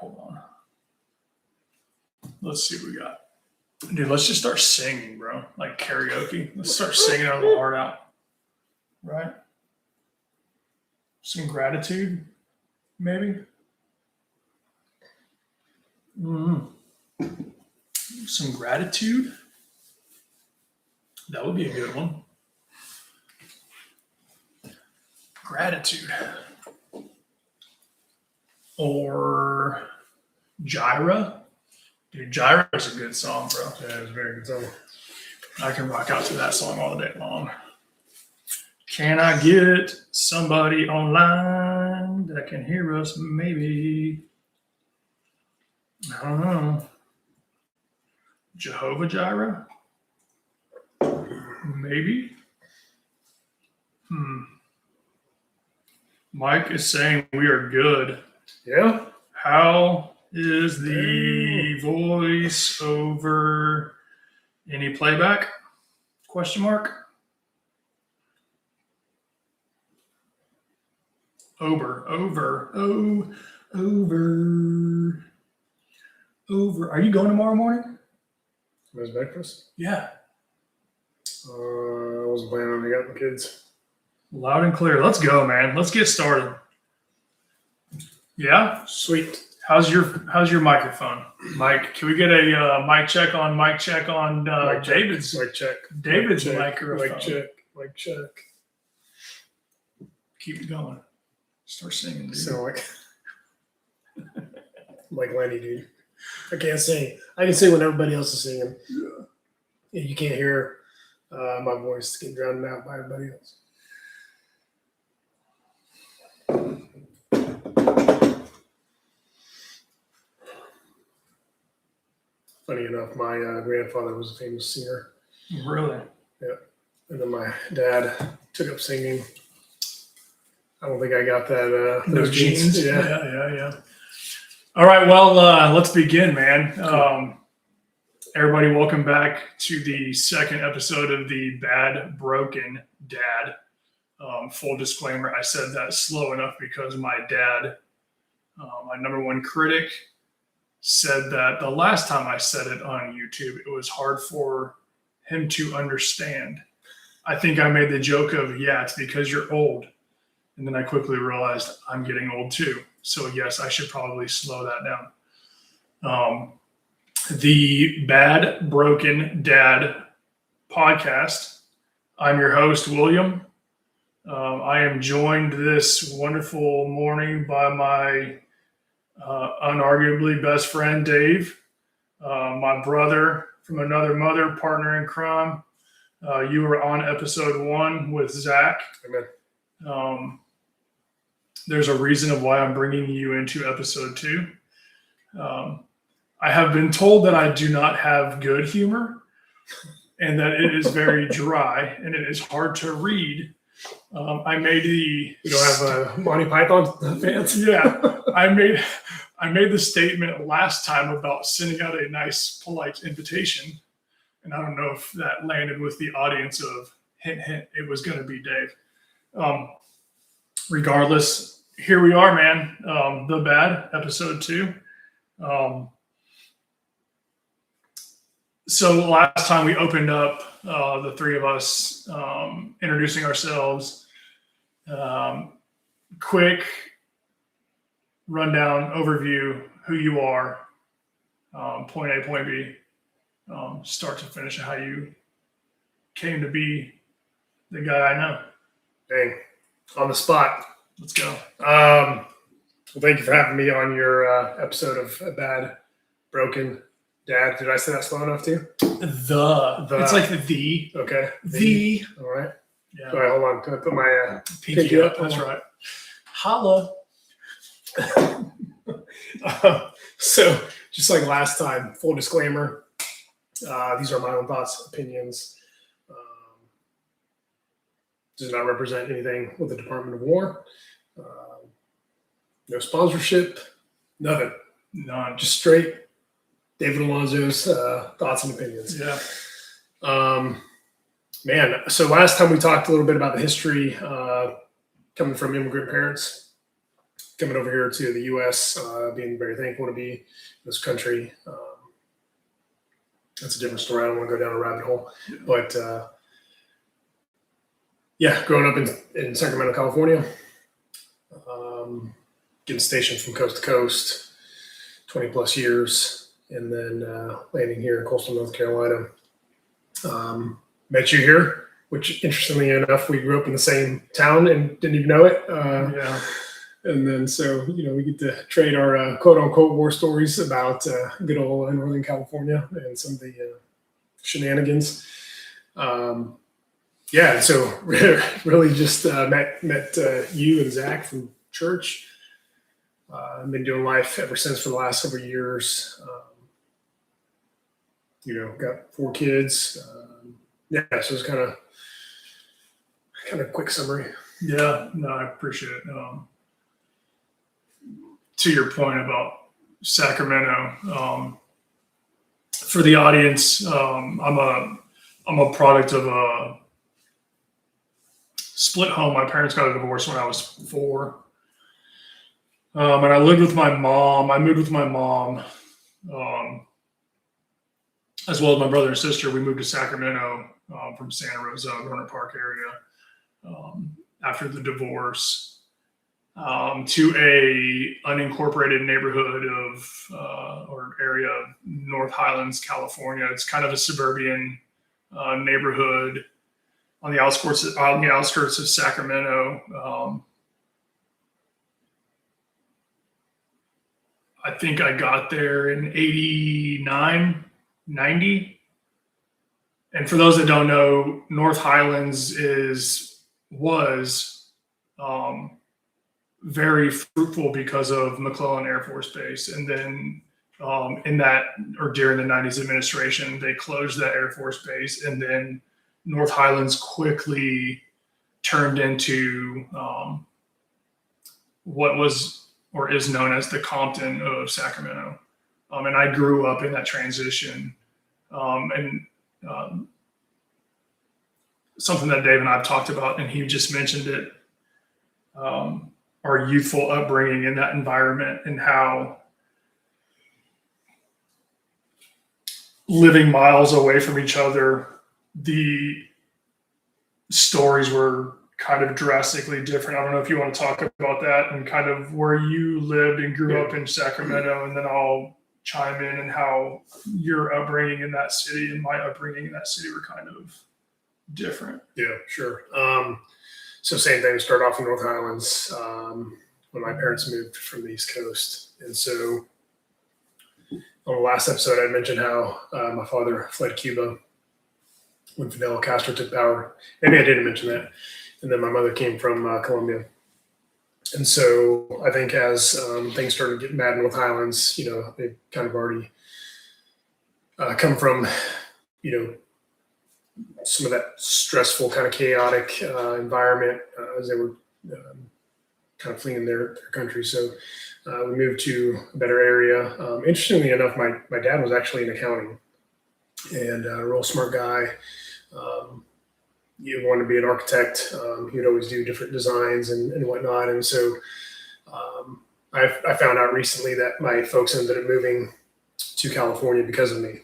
Hold on. Let's see what we got. Dude, let's just start singing, bro. Like karaoke. Let's start singing our little heart out. Right? Some gratitude, maybe. Some gratitude. That would be a good one. Gratitude. Or Gyra. Dude, Gyra is a good song, bro. Yeah, it's a very good song. I can rock out to that song all day long. Can I get somebody online that can hear us? Maybe. I don't know. Jehovah Jireh? Maybe. Mike is saying we are good. Yeah. How is the voice over? Any playback? Question mark. Over. Are you going tomorrow morning? Where's breakfast? Yeah. I wasn't planning on it. I got the kids. Loud and clear. Let's go, man. Let's get started. Yeah? Sweet. How's your microphone? Mike, can we get a mic check on David's Mic check. David's Mic check. microphone? Mic check. Keep it going. Start singing, dude. Sound like Lenny, dude. I can't sing. I can sing when everybody else is singing. Yeah, you can't hear my voice getting drowned out by everybody else. Funny enough, my grandfather was a famous singer. Really? Yeah. And then my dad took up singing. I don't think I got that. Those genes? Yeah. All right, well, let's begin, man. Cool. Everybody, welcome back to the second episode of the Bad Broken Dad. Full disclaimer, I said that slow enough because my dad, my number one critic, said that the last time I said it on YouTube, it was hard for him to understand. I think I made the joke of, yeah, it's because you're old. And then I quickly realized I'm getting old too. So yes, I should probably slow that down. The Bad Broken Dad podcast. I'm your host, William. I am joined this wonderful morning by my unarguably best friend, Dave, my brother from another mother, partner in crime. You were on episode 1 with Zach. Amen. There's a reason of why I'm bringing you into episode 2. I have been told that I do not have good humor and that it is very dry and it is hard to read. You don't have Monty Python fans? Yeah. I made the statement last time about sending out a nice, polite invitation. And I don't know if that landed with the audience of hint, hint, it was going to be Dave. Regardless, here we are, man. The Bad, episode 2. So last time we opened up, the three of us introducing ourselves. Quick rundown, overview, who you are, point A, point B, start to finish, how you came to be the guy I know. Dang, on the spot. Let's go. Well, thank you for having me on your episode of Bad Broken Dad. Did I say that slow enough too? The. It's like the. Okay. The. All right. Yeah. All right, hold on. Can I put my pinky up? That's right. Holla. So, just like last time, full disclaimer, these are my own thoughts, opinions. Does not represent anything with the Department of War. No sponsorship, nothing. None. Just straight David Alonzo's thoughts and opinions. Yeah. Man, so last time we talked a little bit about the history coming from immigrant parents. coming over here to the U.S., being very thankful to be in this country. That's a different story. I don't want to go down a rabbit hole, but growing up in Sacramento, California, getting stationed from coast to coast, 20 plus years, and then landing here in coastal North Carolina. Met you here, which interestingly enough, we grew up in the same town and didn't even know it. And then so, we get to trade our quote unquote war stories about good old Northern California and some of the shenanigans. So really just met you and Zach from church. I've been doing life ever since for the last several years. Got 4 kids. So it's kind of a quick summary. Yeah, no, I appreciate it. To your point about Sacramento, for the audience, I'm a product of a split home. My parents got a divorce when I was 4. And I lived with my mom. I moved with my mom, as well as my brother and sister. We moved to Sacramento from Santa Rosa, Runner Park area, after the divorce, to a unincorporated neighborhood or area of North Highlands, California. It's kind of a suburban neighborhood on the outskirts of Sacramento. I think I got there in 89, 90. And for those that don't know, North Highlands was very fruitful because of McClellan Air Force Base. And then during the 90s administration, they closed that Air Force Base. And then North Highlands quickly turned into what was or is known as the Compton of Sacramento. And I grew up in that transition. Something that Dave and I have talked about, and he just mentioned it, our youthful upbringing in that environment and how living miles away from each other, the stories were kind of drastically different. I don't know if you want to talk about that and kind of where you lived and grew up in Sacramento, and then I'll chime in and how your upbringing in that city and my upbringing in that city were kind of different. Yeah, sure. So same thing, start off in North Highlands when my parents moved from the East Coast. And so on the last episode, I mentioned how my father fled Cuba when Fidel Castro took power. Maybe I didn't mention that. And then my mother came from Colombia. And so I think as things started getting bad in North Highlands, they kind of already come from, some of that stressful, kind of chaotic environment as they were kind of fleeing their country. So we moved to a better area. Interestingly enough, my dad was actually in accounting and a real smart guy. He wanted to be an architect. He would always do different designs and whatnot. And so I found out recently that my folks ended up moving to California because of me,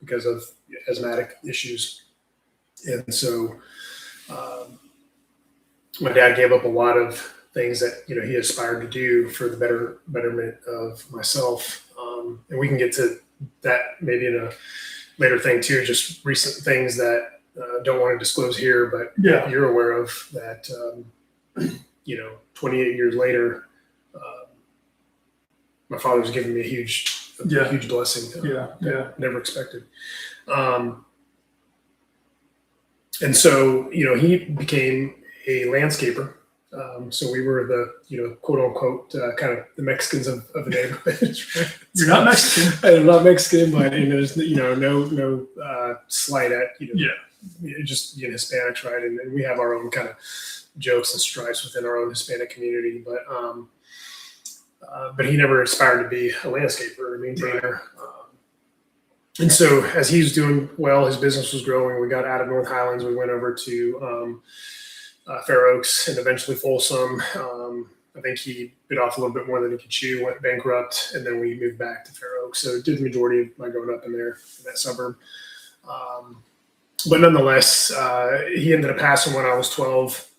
because of asthmatic issues. And so my dad gave up a lot of things that he aspired to do for the betterment of myself. And we can get to that maybe in a later thing too, just recent things that don't want to disclose here, but you're aware of that, 28 years later, my father's given me a huge blessing. Never expected. And so, he became a landscaper. So we were the, quote unquote, kind of the Mexicans of the neighborhood. You're not Mexican. I'm not Mexican, but there's, no slight at, just Hispanics, right? And we have our own kind of jokes and stripes within our own Hispanic community, but he never aspired to be a landscaper or a maintainer. Right. And so as he was doing well, his business was growing. We got out of North Highlands. We went over to Fair Oaks and eventually Folsom. I think he bit off a little bit more than he could chew, went bankrupt, and then we moved back to Fair Oaks. So did the majority of my growing up in that suburb. But nonetheless, he ended up passing when I was 12.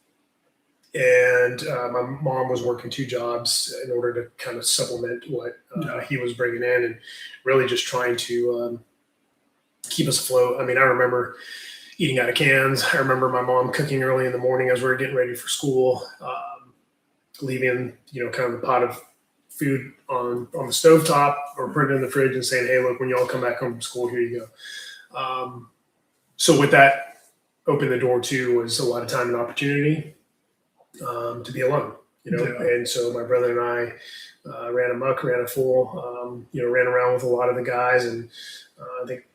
And my mom was working 2 jobs in order to kind of supplement what he was bringing in, and really just trying to keep us afloat. I mean, I remember eating out of cans. I remember my mom cooking early in the morning as we were getting ready for school, leaving, kind of the pot of food on the stovetop or putting it in the fridge and saying, hey, look, when y'all come back home from school, here you go. So with that, opened the door too was a lot of time and opportunity to be alone, And so my brother and I ran amok, ran a fool, ran around with a lot of the guys. And I think,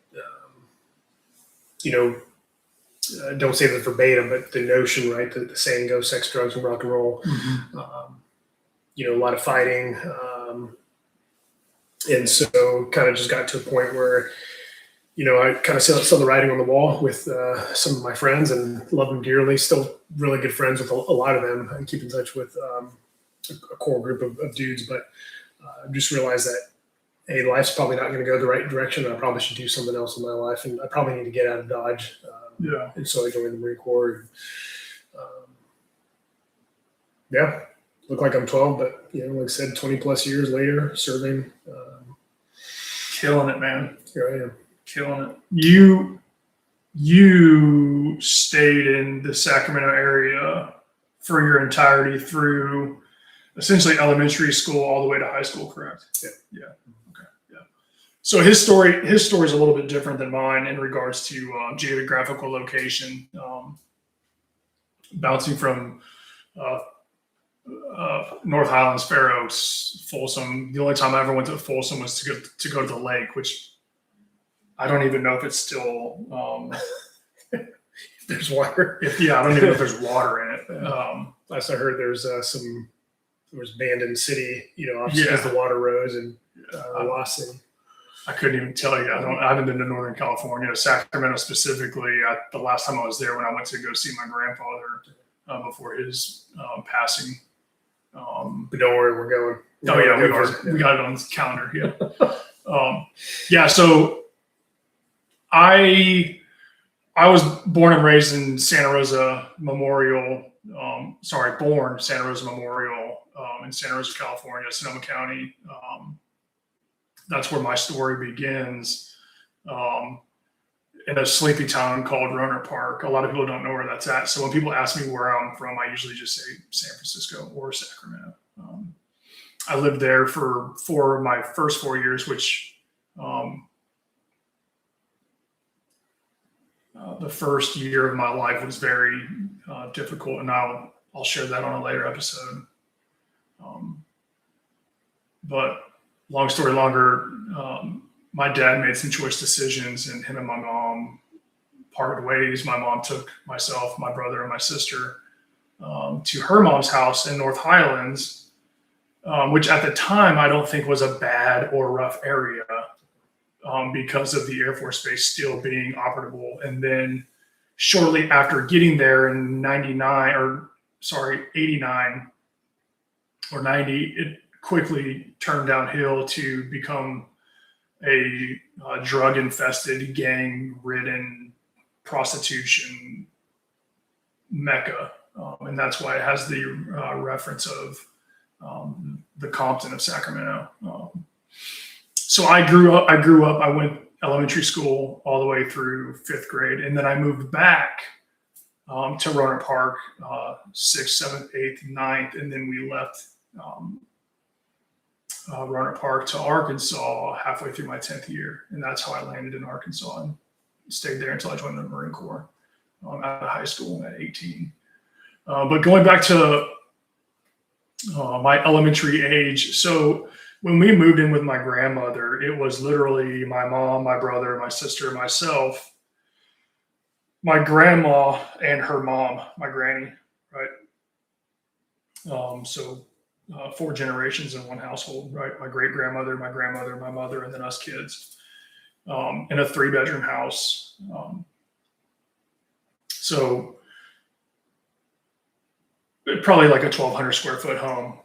don't say that verbatim, but the notion, right, the saying goes, sex, drugs, and rock and roll. Mm-hmm. A lot of fighting. And so kind of just got to a point where, I kind of saw the writing on the wall with some of my friends and love them dearly. Still really good friends with a lot of them. I keep in touch with a core group of dudes, but just realized that, hey, life's probably not going to go the right direction. I probably should do something else in my life, and I probably need to get out of Dodge. And so I joined the Marine Corps. And, look like I'm 12, but like I said, 20 plus years later, serving. Killing it, man. Here I am. Killing it. You stayed in the Sacramento area for your entirety through essentially elementary school all the way to high school, correct? Yeah. Okay. Yeah. So his story is a little bit different than mine in regards to geographical location, bouncing from North Highlands, Fair Oaks, Folsom. The only time I ever went to Folsom was to go to the lake, which I don't even know if it's still. There's water. I don't even know if there's water in it. Last I heard, there was abandoned city, as the water rose, and Lost City. I couldn't even tell you. I haven't been to Northern California, Sacramento specifically. The last time I was there, when I went to go see my grandfather before his passing. But don't worry, we're going. We got it on the calendar. Yeah. So I was born and raised in Santa Rosa Memorial. Born Santa Rosa Memorial in Santa Rosa, California, Sonoma County. That's where my story begins. In a sleepy town called Rohnert Park. A lot of people don't know where that's at. So when people ask me where I'm from, I usually just say San Francisco or Sacramento. I lived there for my first 4 years, which the first year of my life was very difficult, and I'll share that on a later episode. But long story longer, my dad made some choice decisions, and him and my mom parted ways. My mom took myself, my brother, and my sister to her mom's house in North Highlands, which at the time I don't think was a bad or rough area because of the Air Force Base still being operable. And then shortly after getting there in 89 or 90, it quickly turned downhill to become a drug-infested, gang-ridden prostitution mecca, and that's why it has the reference of the Compton of Sacramento. So I grew up. I went elementary school all the way through 5th grade, and then I moved back to Rohnert Park, 6th, 7th, 8th, 9th, and then we left Rohnert Park to Arkansas halfway through my 10th year. And that's how I landed in Arkansas and stayed there until I joined the Marine Corps out of high school at 18. But going back to my elementary age. So when we moved in with my grandmother, it was literally my mom, my brother, my sister, and myself, my grandma and her mom, my granny, right? So 4 generations in one household, right? My great grandmother, my grandmother, my mother, and then us kids in a 3-bedroom house. So probably like a 1,200 square foot home.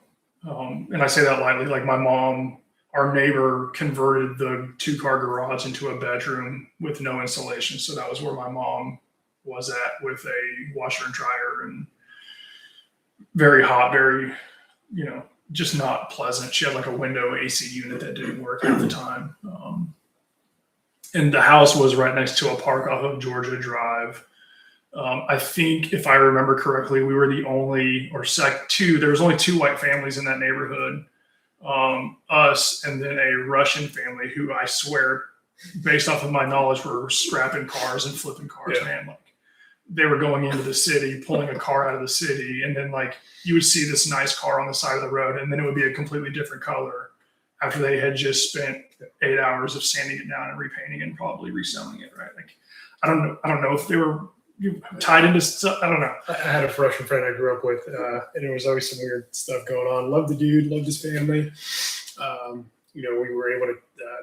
And I say that lightly, like my mom, our neighbor converted the 2-car garage into a bedroom with no insulation. So that was where my mom was at, with a washer and dryer, and very hot, very, just not pleasant. She had like a window AC unit that didn't work at the time. And the house was right next to a park off of Georgia Drive. I think, if I remember correctly, we were the only, there was only 2 white families in that neighborhood. Us, and then a Russian family who, I swear, based off of my knowledge, were scrapping cars and flipping cars, man. Like, they were going into the city, pulling a car out of the city, and then like you would see this nice car on the side of the road, and then it would be a completely different color after they had just spent 8 hours of sanding it down and repainting and probably reselling it, right? Like, I don't know if they were tied into stuff. I don't know. I had a Russian friend I grew up with, and there was always some weird stuff going on. Loved the dude, loved his family. We were able to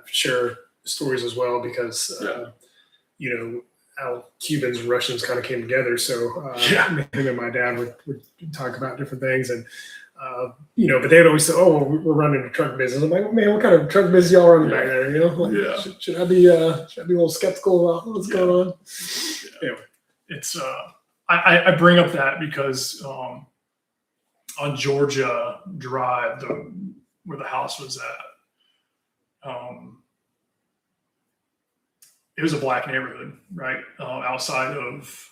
share stories as well because, how Cubans and Russians kind of came together. So him and my dad would talk about different things, and but they'd always say, "Oh, we're running a truck business." I'm like, "Man, what kind of truck business y'all running back there?" Should I be a little skeptical about what's going on? Anyway. It's I bring up that because on Georgia Drive, where the house was at, it was a black neighborhood, right? Outside of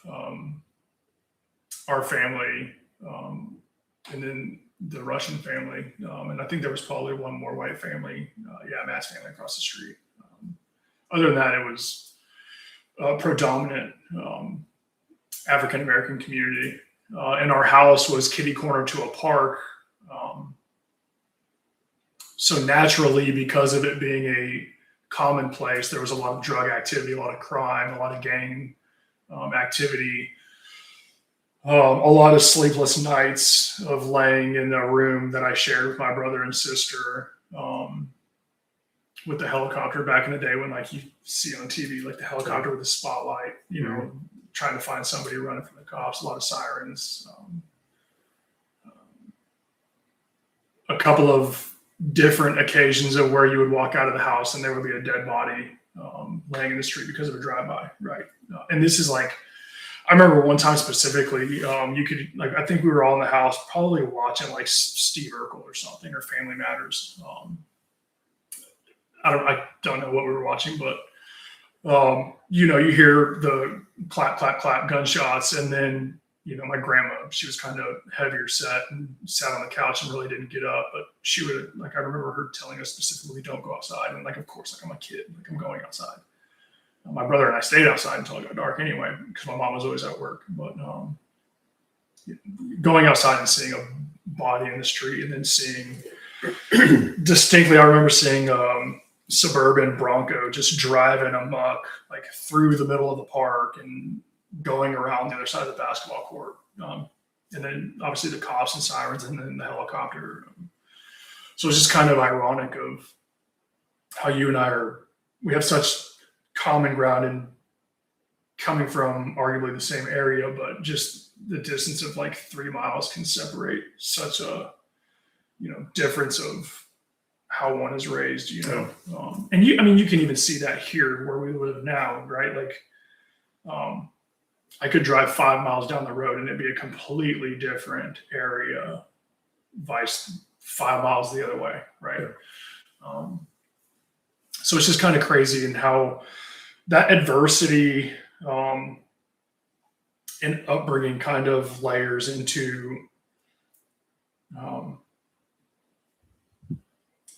our family, and then the Russian family, and I think there was probably one more white family, Matt's family across the street. Other than that, it was predominant African American community, and our house was kitty corner to a park. So naturally, because of it being a common place, there was a lot of drug activity, a lot of crime, a lot of gang activity, a lot of sleepless nights of laying in a room that I shared with my brother and sister, with the helicopter back in the day, when like you see on TV, like the helicopter with the spotlight, trying to find somebody running from the cops, a lot of sirens, a couple of different occasions of where you would walk out of the house and there would be a dead body laying in the street because of a drive-by, right? And this is like, I remember one time specifically, you could, like, I think we were all in the house probably watching like Steve Urkel or something, or Family Matters. I don't know what we were watching, but you hear the clap, clap, clap gunshots, and then my grandma, she was kind of heavier set and sat on the couch and really didn't get up, but she would, like, I remember her telling us specifically, don't go outside. And like, of course, like, I'm a kid, like, I'm going outside. My brother and I stayed outside until it got dark anyway, because my mom was always at work. But going outside and seeing a body in the street, and then seeing distinctly, I remember seeing suburban Bronco just driving amok, like through the middle of the park and going around the other side of the basketball court. And then obviously the cops and sirens, and then the helicopter. So it's just kind of ironic of how you and I we have such common ground in coming from arguably the same area, but just the distance of like 3 miles can separate such a, difference of how one is raised, and you can even see that here where we live now, right? Like, I could drive 5 miles down the road and it'd be a completely different area, vice 5 miles the other way, right? So it's just kind of crazy, and how that adversity and upbringing kind of layers into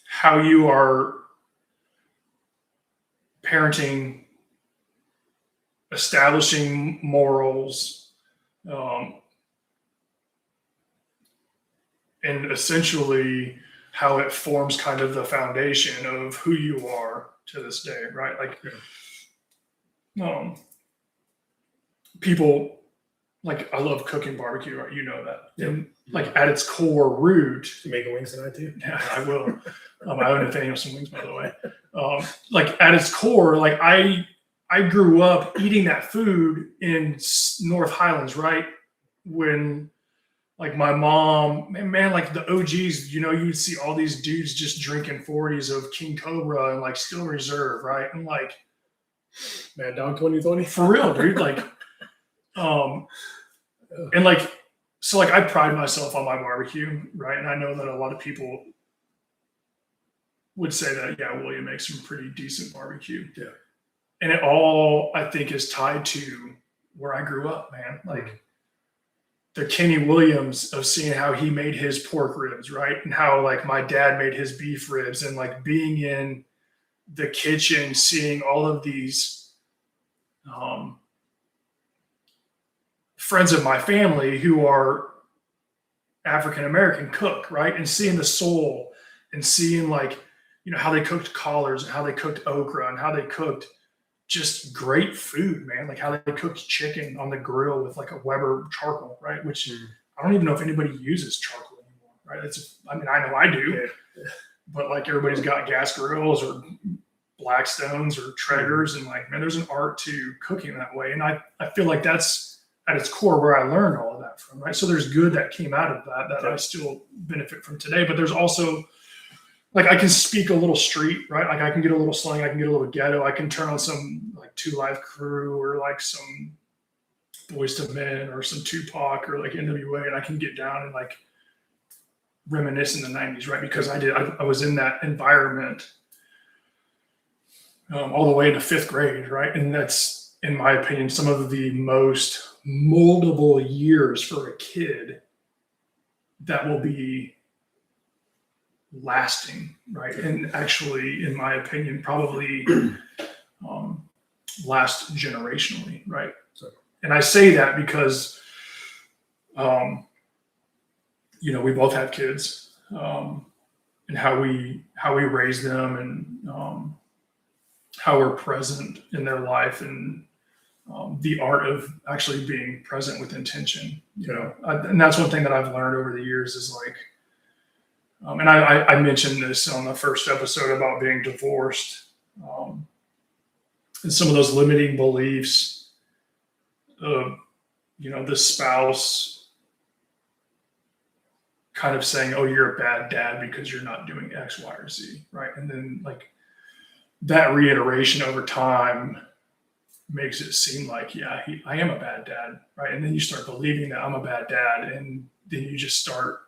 how you are parenting, establishing morals, and essentially how it forms kind of the foundation of who you are to this day, right? Like, people, like, I love cooking barbecue, right? You know that. Yep. And like, at its core root, You making wings tonight too? yeah, I will. I own Nathaniel some wings, by the way. Like, at its core, like, I grew up eating that food in North Highlands, right? When like my mom, man, like the OGs, you'd see all these dudes just drinking 40s of King Cobra and like Still Reserve, right? And like, Mad Dog 2020. for real, dude. Like, and like, so like I pride myself on my barbecue, right? And I know that a lot of people would say that, yeah, William makes some pretty decent barbecue. Yeah. And it all, I think, is tied to where I grew up, man. Like the Kenny Williams of seeing how he made his pork ribs, right? And how like my dad made his beef ribs, and like being in the kitchen, seeing all of these friends of my family who are African American cook, right? And seeing the soul and seeing like, how they cooked collards and how they cooked okra and how they cooked just great food, man. Like how they cooked chicken on the grill with like a Weber charcoal, right? Which I don't even know if anybody uses charcoal anymore, right? I know I do, but like everybody's got gas grills or Blackstones or Traegers, and like, man, there's an art to cooking that way. And I feel like that's at its core where I learned all of that from, right? So there's good that came out of that I still benefit from today, but there's also like I can speak a little street, right? Like I can get a little slang, I can get a little ghetto, I can turn on some like 2 Live Crew or like some Boys to Men or some Tupac or like NWA, and I can get down and like reminisce in the 90s, right? Because I was in that environment all the way into 5th grade, right? And that's, in my opinion, some of the most moldable years for a kid that will be lasting, right? And actually, in my opinion, probably last generationally, right? So, and I say that because, we both have kids, and how we raise them, and how we're present in their life, and the art of actually being present with intention, and that's one thing that I've learned over the years is like, and I mentioned this on the first episode about being divorced, and some of those limiting beliefs of, the spouse kind of saying, oh, you're a bad dad because you're not doing X, Y, or Z, right? And then like that reiteration over time makes it seem like, yeah, I am a bad dad, right? And then you start believing that I'm a bad dad, and then you just start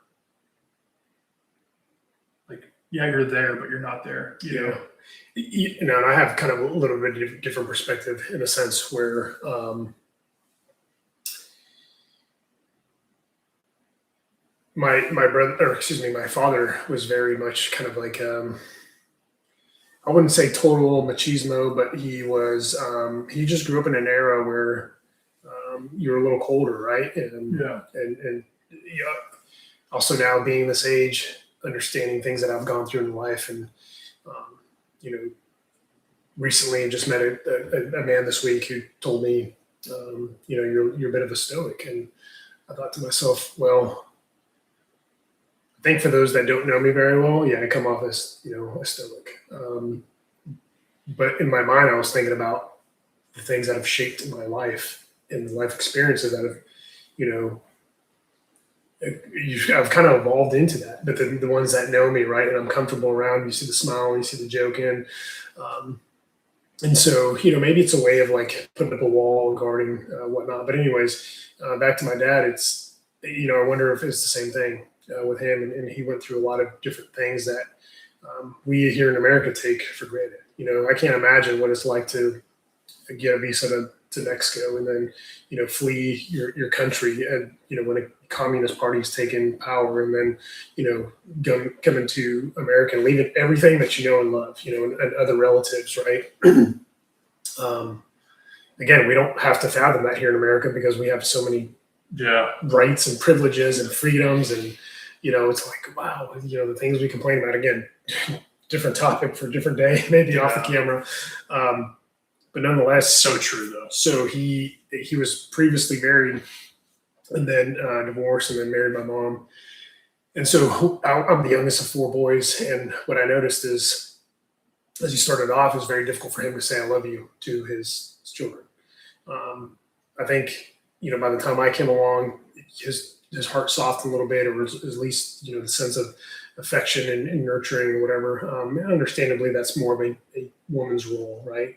like, yeah, you're there, but you're not there. And I have kind of a little bit different perspective in a sense where my brother, or excuse me, my father was very much kind of like I wouldn't say total machismo, but he just grew up in an era where you were a little colder, right? And also now being this age, understanding things that I've gone through in life, and recently just met a man this week who told me, you're a bit of a stoic, and I thought to myself, well, I think for those that don't know me very well, yeah, I come off as a stoic. But in my mind, I was thinking about the things that have shaped my life and the life experiences that have, I've kind of evolved into that. But the ones that know me, right, and I'm comfortable around, you see the smile, you see the joking. And so, maybe it's a way of like putting up a wall, guarding whatnot. But anyways, back to my dad, it's, I wonder if it's the same thing with him. And he went through a lot of different things that we here in America take for granted. I can't imagine what it's like to get a visa to Mexico and then, flee your country, and, when a communist party is taking power, and then, coming to America and leaving everything that you know and love, and other relatives, right? Again, we don't have to fathom that here in America because we have so many rights and privileges and freedoms, and, it's like, wow, the things we complain about, again, different topic for a different day, maybe off the camera. But nonetheless, so true though. So he was previously married, and then divorced, and then married my mom. And so I'm the youngest of 4 boys. And what I noticed is, as he started off, it was very difficult for him to say "I love you" to his children. I think by the time I came along, his his heart soft a little bit, or at least the sense of affection and nurturing or whatever. And understandably, that's more of a woman's role, right?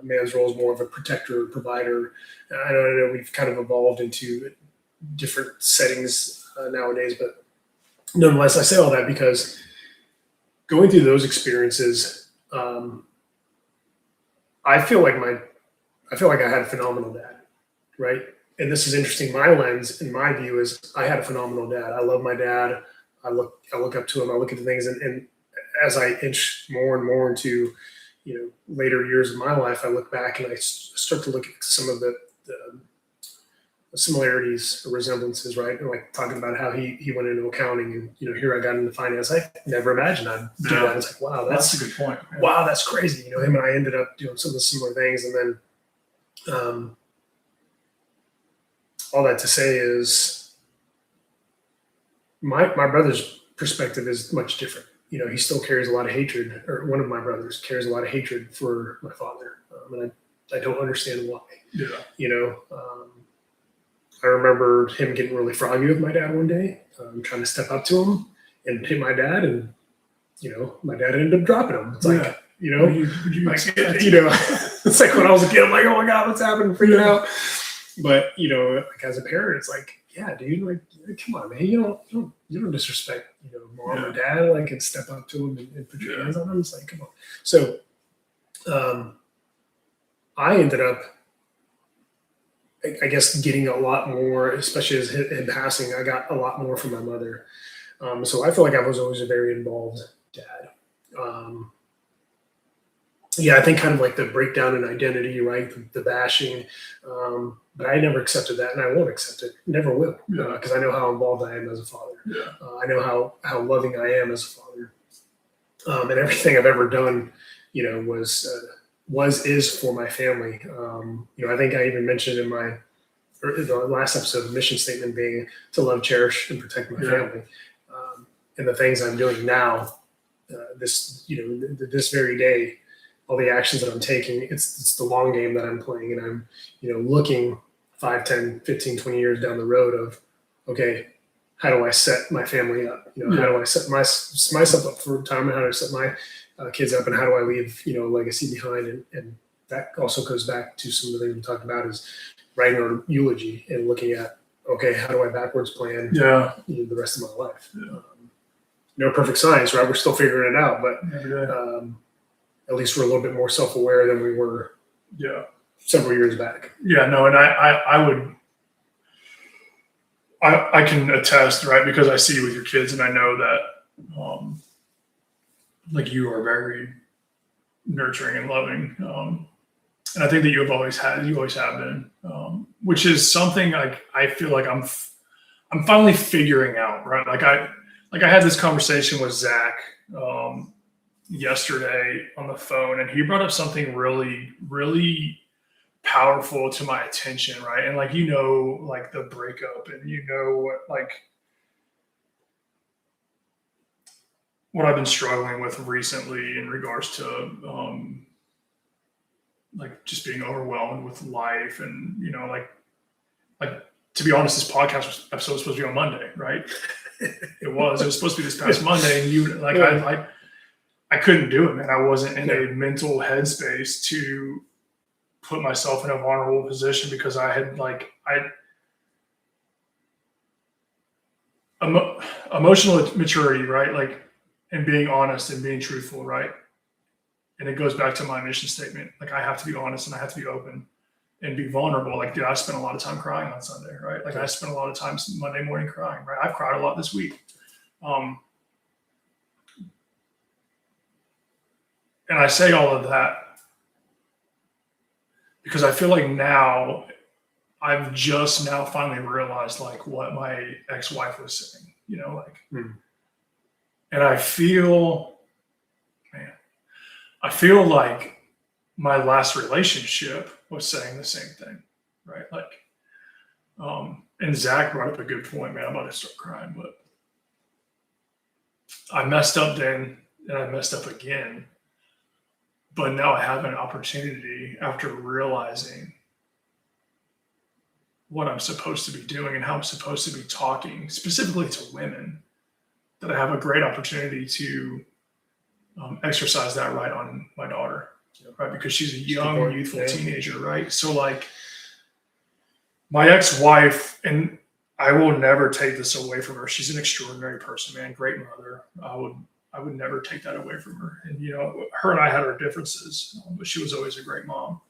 Man's role is more of a protector, provider. I know we've kind of evolved into different settings nowadays, but nonetheless, I say all that because going through those experiences, I feel like I had a phenomenal dad, right? And this is interesting. My lens and my view is I had a phenomenal dad. I love my dad. I look up to him. I look at the things, and as I inch more and more into later years of my life, I look back and I start to look at some of the similarities or resemblances, right? And like talking about how he went into accounting, and here I got into finance. I never imagined I'd do that. It's like, wow, that's a good point. Man. Wow, that's crazy. Him and I ended up doing some of the similar things, and then all that to say is my brother's perspective is much different. He still carries a lot of hatred, or one of my brothers carries a lot of hatred for my father, and I don't understand why. Yeah. I remember him getting really froggy with my dad one day, trying to step up to him and hit my dad, and my dad ended up dropping him. It's like, it's like when I was a kid, I'm like, oh my God, what's happening? Freaking out. But like as a parent, it's like, yeah, dude, like, come on, man, you don't disrespect mom or dad, like, and step up to him and put your hands on him. It's like, come on. So I ended up, I guess, getting a lot more, especially as in passing, I got a lot more from my mother. So I feel like I was always a very involved dad. I think kind of like the breakdown in identity, right? The bashing. But I never accepted that, and I won't accept it. Never will, because I know how involved I am as a father. Yeah. I know how loving I am as a father. And everything I've ever done, is for my family. I think I even mentioned in the last episode, the mission statement being to love, cherish, and protect my family. And the things I'm doing now, this very day, all the actions that I'm taking, it's the long game that I'm playing, and I'm, looking 5, 10, 15, 20 years down the road of, okay, how do I set my family up? How do I set myself up for retirement? How do I set my kids up, and how do I leave, a legacy behind? And that also goes back to some of the things we talked about, is writing our eulogy and looking at, okay, how do I backwards plan the rest of my life? No perfect science, right? We're still figuring it out, but at least we're a little bit more self-aware than we were several years back. Yeah, no, and I can attest, right, because I see you with your kids, and I know that like you are very nurturing and loving, and I think that you always have been, which is something like I feel like I'm finally figuring out, right? Like I had this conversation with Zach yesterday on the phone, and he brought up something really, really powerful to my attention, right? And like, like the breakup, and what I've been struggling with recently in regards to like just being overwhelmed with life, and like to be honest, this podcast episode was supposed to be on Monday, right? It was supposed to be this past Monday, and I couldn't do it, man. I wasn't in a mental headspace to put myself in a vulnerable position, because I had emotional maturity, right? Like, and being honest and being truthful, right? And it goes back to my mission statement. Like, I have to be honest, and I have to be open and be vulnerable. Like, dude, I spent a lot of time crying on Sunday, right? Like, I spent a lot of time Monday morning crying, right? I've cried a lot this week. And I say all of that because I feel like now I've just now finally realized like what my ex-wife was saying, and I feel like my last relationship was saying the same thing, right? Like, and Zach brought up a good point, man. I'm about to start crying, but I messed up then, and I messed up again. But now I have an opportunity, after realizing what I'm supposed to be doing and how I'm supposed to be talking, specifically to women, that I have a great opportunity to exercise that right on my daughter, right? Because she's a young, youthful teenager, right? So like my ex-wife, and I will never take this away from her. She's an extraordinary person, man. Great mother. I would never take that away from her. And her and I had our differences, but she was always a great mom.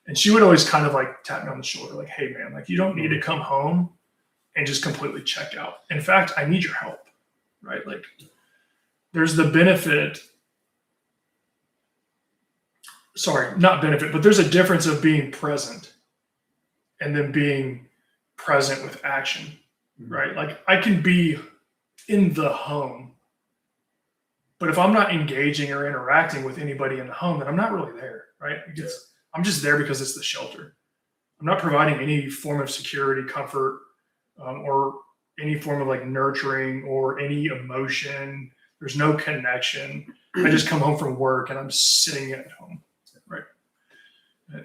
And she would always kind of like tap me on the shoulder, like, "Hey, man, like you don't need to come home and just completely check out. In fact, I need your help, right? Like, there's the benefit. Sorry, not benefit, but there's a difference of being present and then being present with action, right? Like I can be in the home, but if I'm not engaging or interacting with anybody in the home, then I'm not really there, right? I'm just there because it's the shelter. I'm not providing any form of security, comfort, or any form of like nurturing or any emotion. There's no connection. I just come home from work and I'm sitting at home, right?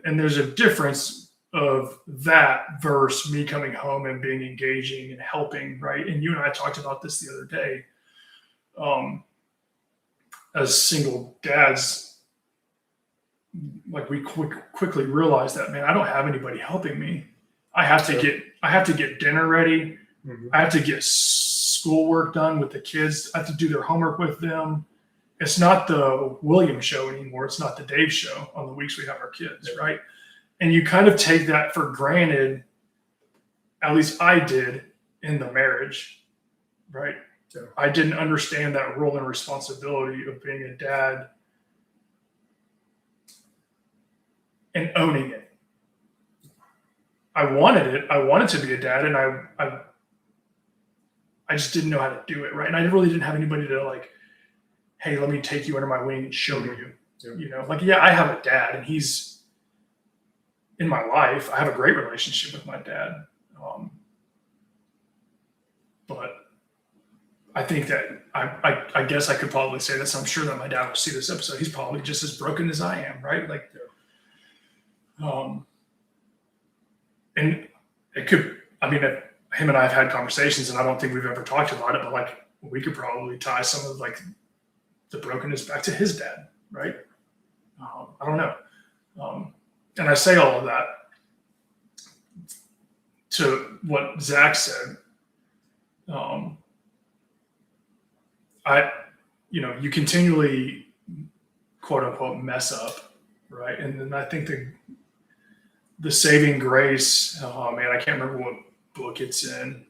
And there's a difference of that versus me coming home and being engaging and helping, right? And you and I talked about this the other day. As single dads, like we quickly realized that, man, I don't have anybody helping me. I have to get dinner ready. I have to get schoolwork done with the kids. I have to do their homework with them. It's not the William show anymore. It's not the Dave show on the weeks we have our kids, right? And you kind of take that for granted. At least I did in the marriage, right? So I didn't understand that role and responsibility of being a dad and owning it. I wanted it. I wanted to be a dad, and I just didn't know how to do it, right? And I really didn't have anybody to like, hey, let me take you under my wing and show you. Like, yeah, I have a dad, and he's in my life. I have a great relationship with my dad, but I think that I guess I could probably say this. I'm sure that my dad will see this episode. He's probably just as broken as I am, right? Like, and it could. I mean, him and I have had conversations, and I don't think we've ever talked about it. But like, we could probably tie some of like the brokenness back to his dad, right? I don't know. And I say all of that to what Zach said. You continually, quote unquote, mess up, right? And then I think the saving grace, oh man, I can't remember what book it's in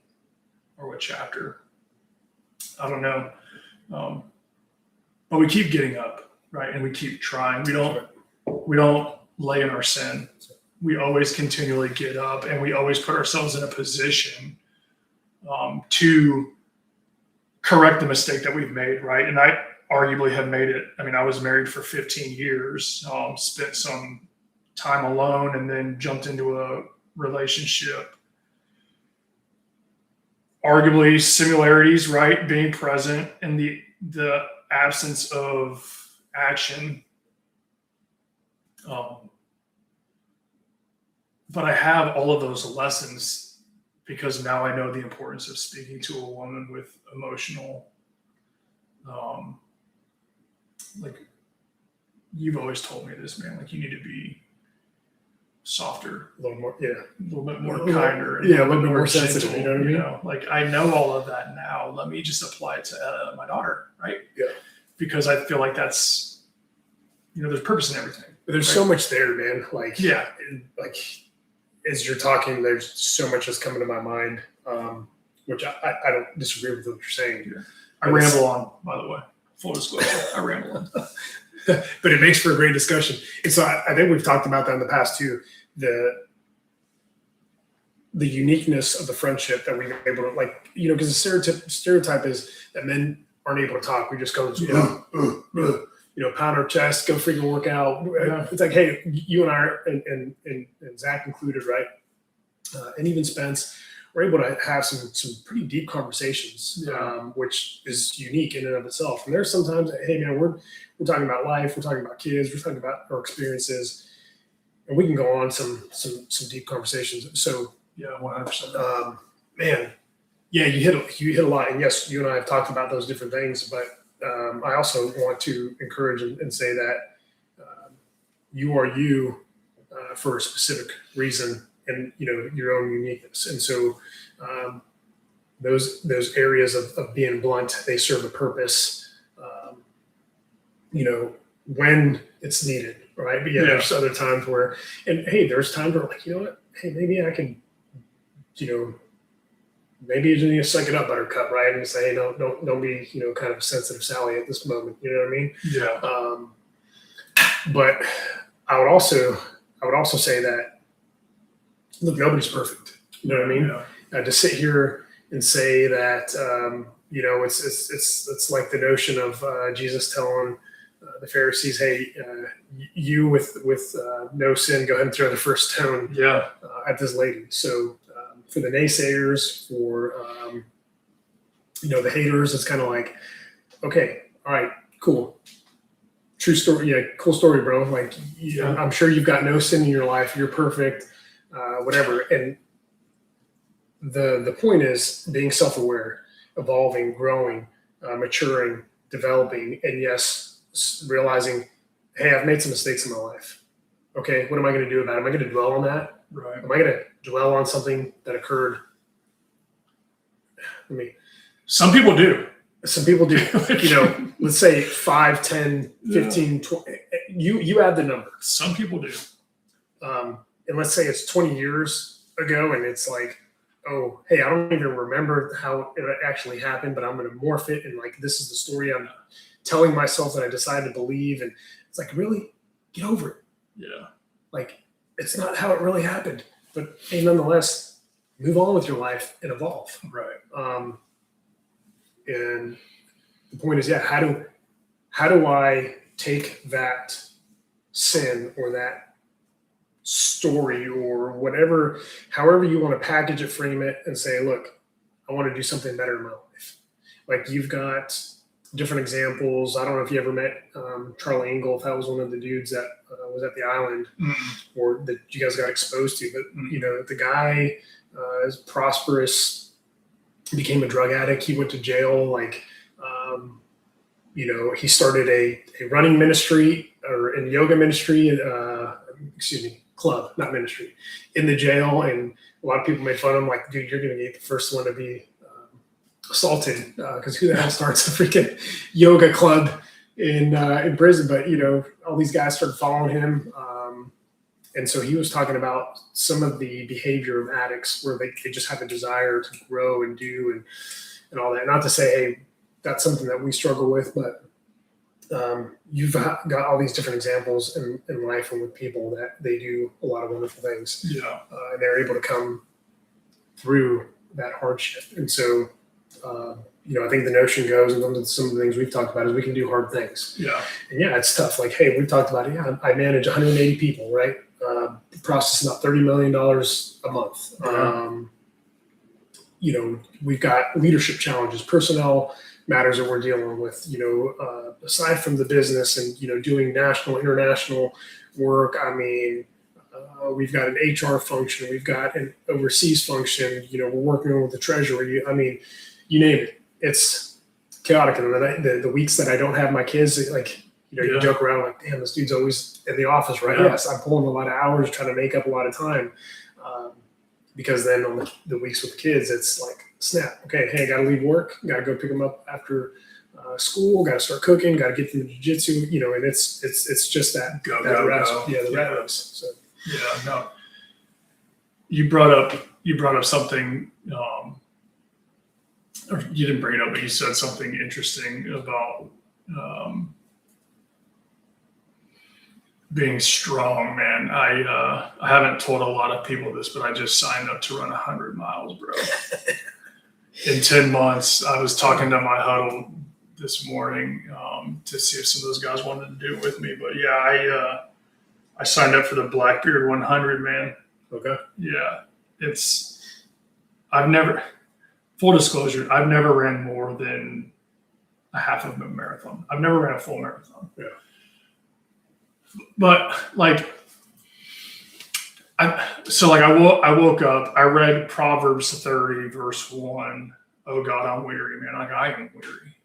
or what chapter. I don't know. But we keep getting up, right? And we keep trying. We don't lay in our sin. We always continually get up, and we always put ourselves in a position to correct the mistake that we've made, right? And I arguably have made it. I mean, I was married for 15 years, spent some time alone, and then jumped into a relationship. Arguably similarities, right? Being present and the absence of action. But I have all of those lessons because now I know the importance of speaking to a woman with emotional, like you've always told me this, man, like you need to be softer, a little more, a little bit more kinder, a little bit more sensitive. You know what I mean? Like I know all of that now. Let me just apply it to my daughter, right? Yeah. Because I feel like that's, there's purpose in everything. But there's so much there, man. Like, yeah, like as you're talking, there's so much that's coming to my mind, which I don't disagree with what you're saying. Yeah. I ramble on, by the way. Full disclosure, I ramble on. But it makes for a great discussion. And so I think we've talked about that in the past too. The uniqueness of the friendship that we've been able to, like, because the stereotype is that men aren't able to talk. We just go, pound our chest, go freaking work out. Yeah. It's like, hey, you and I are, and Zach included, right? And even Spence, we're able to have some pretty deep conversations, which is unique in and of itself. And there's sometimes, hey, man, we're talking about life, we're talking about kids, we're talking about our experiences, and we can go on some deep conversations. So Yeah, 100%. Man, yeah, you hit a lot. And yes, you and I have talked about those different things, but I also want to encourage and say that you are you for a specific reason and, your own uniqueness. And so those areas of being blunt, they serve a purpose, when it's needed, right? But yeah, there's other times where, and hey, there's times where like, you know what? Hey, maybe I can, maybe you just need to suck it up, Buttercup, right? And say, hey, don't be, kind of a sensitive Sally at this moment. You know what I mean? Yeah. But I would also say that, look, nobody's perfect. You know what I mean? Yeah. To sit here and say that, it's like the notion of Jesus telling the Pharisees, hey, you with no sin, go ahead and throw the first stone at this lady. So for the naysayers, for the haters, it's kind of like, okay, all right, cool, true story, yeah, cool story, bro. Like, I'm sure you've got no sin in your life, you're perfect, whatever. And the point is being self-aware, evolving, growing, maturing, developing, and yes, realizing, hey, I've made some mistakes in my life. Okay, what am I going to do about it? Am I going to dwell on that? Right. Am I going to dwell on something that occurred? Some people do. Some people do. Let's say 5, 10, 15, 20. You add the number. Some people do. And let's say it's 20 years ago, and it's like, oh, hey, I don't even remember how it actually happened, but I'm going to morph it, and like, this is the story I'm telling myself that I decided to believe. And it's like, really, get over it. Yeah. Like, it's not how it really happened, but hey, nonetheless, move on with your life and evolve. Right. And the point is, how do I take that sin or that story or whatever, however you want to package it, frame it, and say, look, I want to do something better in my life. Like, you've got different examples. I don't know if you ever met Charlie Engel, if that was one of the dudes that was at the island or that you guys got exposed to. But, the guy is prosperous, became a drug addict. He went to jail. Like, he started a running ministry or in yoga ministry, club, not ministry, in the jail. And a lot of people made fun of him, like, dude, you're going to be the first one to be assaulted, because who the hell starts a freaking yoga club in prison? But all these guys started following him, and so he was talking about some of the behavior of addicts, where they just have a desire to grow and do and all that. Not to say, hey, that's something that we struggle with, but you've got all these different examples in life and with people that they do a lot of wonderful things. Yeah, and they're able to come through that hardship, and so. I think the notion goes, and some of the things we've talked about is we can do hard things. Yeah. And yeah, it's tough. Like, hey, we've talked about it. Yeah, I manage 180 people, right? Process about $30 million a month. Yeah. We've got leadership challenges, personnel matters that we're dealing with, aside from the business and, doing national, international work. I mean, we've got an HR function. We've got an overseas function. We're working with the treasury. I mean, you name it. It's chaotic. And then the weeks that I don't have my kids, like, you joke around like, damn, this dude's always in the office, right? Yeah. Yes, I'm pulling a lot of hours, trying to make up a lot of time. Because then on the weeks with the kids, it's like, snap. Okay, hey, I got to leave work. Got to go pick them up after school. Got to start cooking. Got to get through the jiu-jitsu. And it's just that rat race. So yeah, no. You brought up something. Or you didn't bring it up, but you said something interesting about being strong, man. I haven't told a lot of people this, but I just signed up to run 100 miles, bro. In 10 months. I was talking to my huddle this morning to see if some of those guys wanted to do it with me. But yeah, I signed up for the Blackbeard 100, man. Okay. Yeah, full disclosure, I've never ran more than a half of a marathon. I've never ran a full marathon. Yeah. But like, I woke up, I read Proverbs 30, verse 1. Oh God, I'm weary, man. Like, I am weary.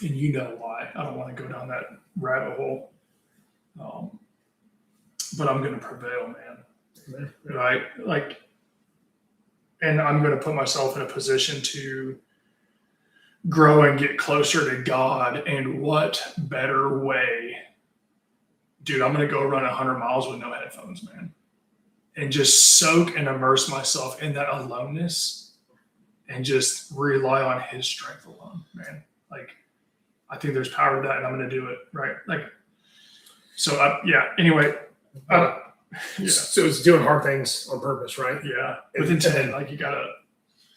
And you know why. I don't want to go down that rabbit hole. But I'm going to prevail, man. Right? Like, and I'm going to put myself in a position to grow and get closer to God. And what better way, dude? I'm going to go run 100 miles with no headphones, man, and just soak and immerse myself in that aloneness and just rely on His strength alone, man. Like, I think there's power in that, and I'm going to do it, right? Like, so anyway. So it's doing hard things on purpose, right? Yeah, with intent. Like, you gotta.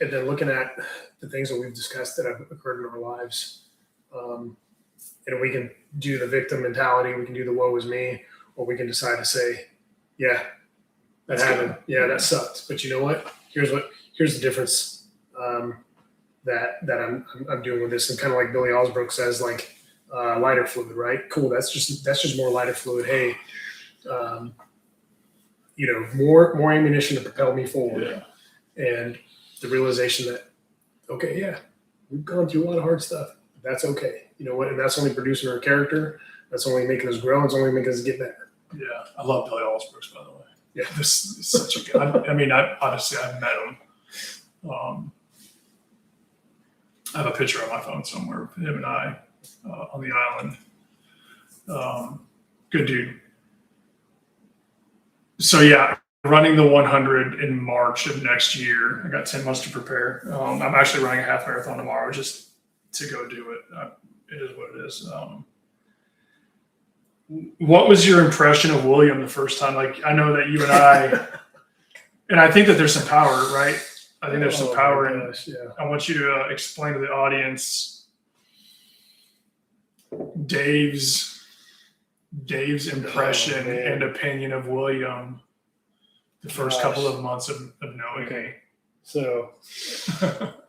And then looking at the things that we've discussed that have occurred in our lives, and we can do the victim mentality, we can do the woe is me, or we can decide to say, yeah, that happened. Yeah, that sucked. But you know what? Here's the difference that I'm doing with this, and kind of like Billy Osbrook says, like lighter fluid, right? Cool. That's just more lighter fluid. Hey. More ammunition to propel me forward, and the realization that, okay, yeah, we've gone through a lot of hard stuff. But that's okay. You know what? And that's only producing our character. That's only making us grow. It's only making us get better. Yeah, I love Billy Osbrook, by the way. Yeah, this is such a good. I've met him. I have a picture on my phone somewhere of him and I on the island. Good dude. So yeah, running the 100 in March of next year. I got 10 months to prepare. I'm actually running a half marathon tomorrow just to go do it. It is what it is. What was your impression of William the first time? Like, I know that you and I, and I think that there's some power, right? I think there's some power in this. Yeah. I want you to explain to the audience Dave's impression and opinion of William the first couple of months of knowing. Okay. So,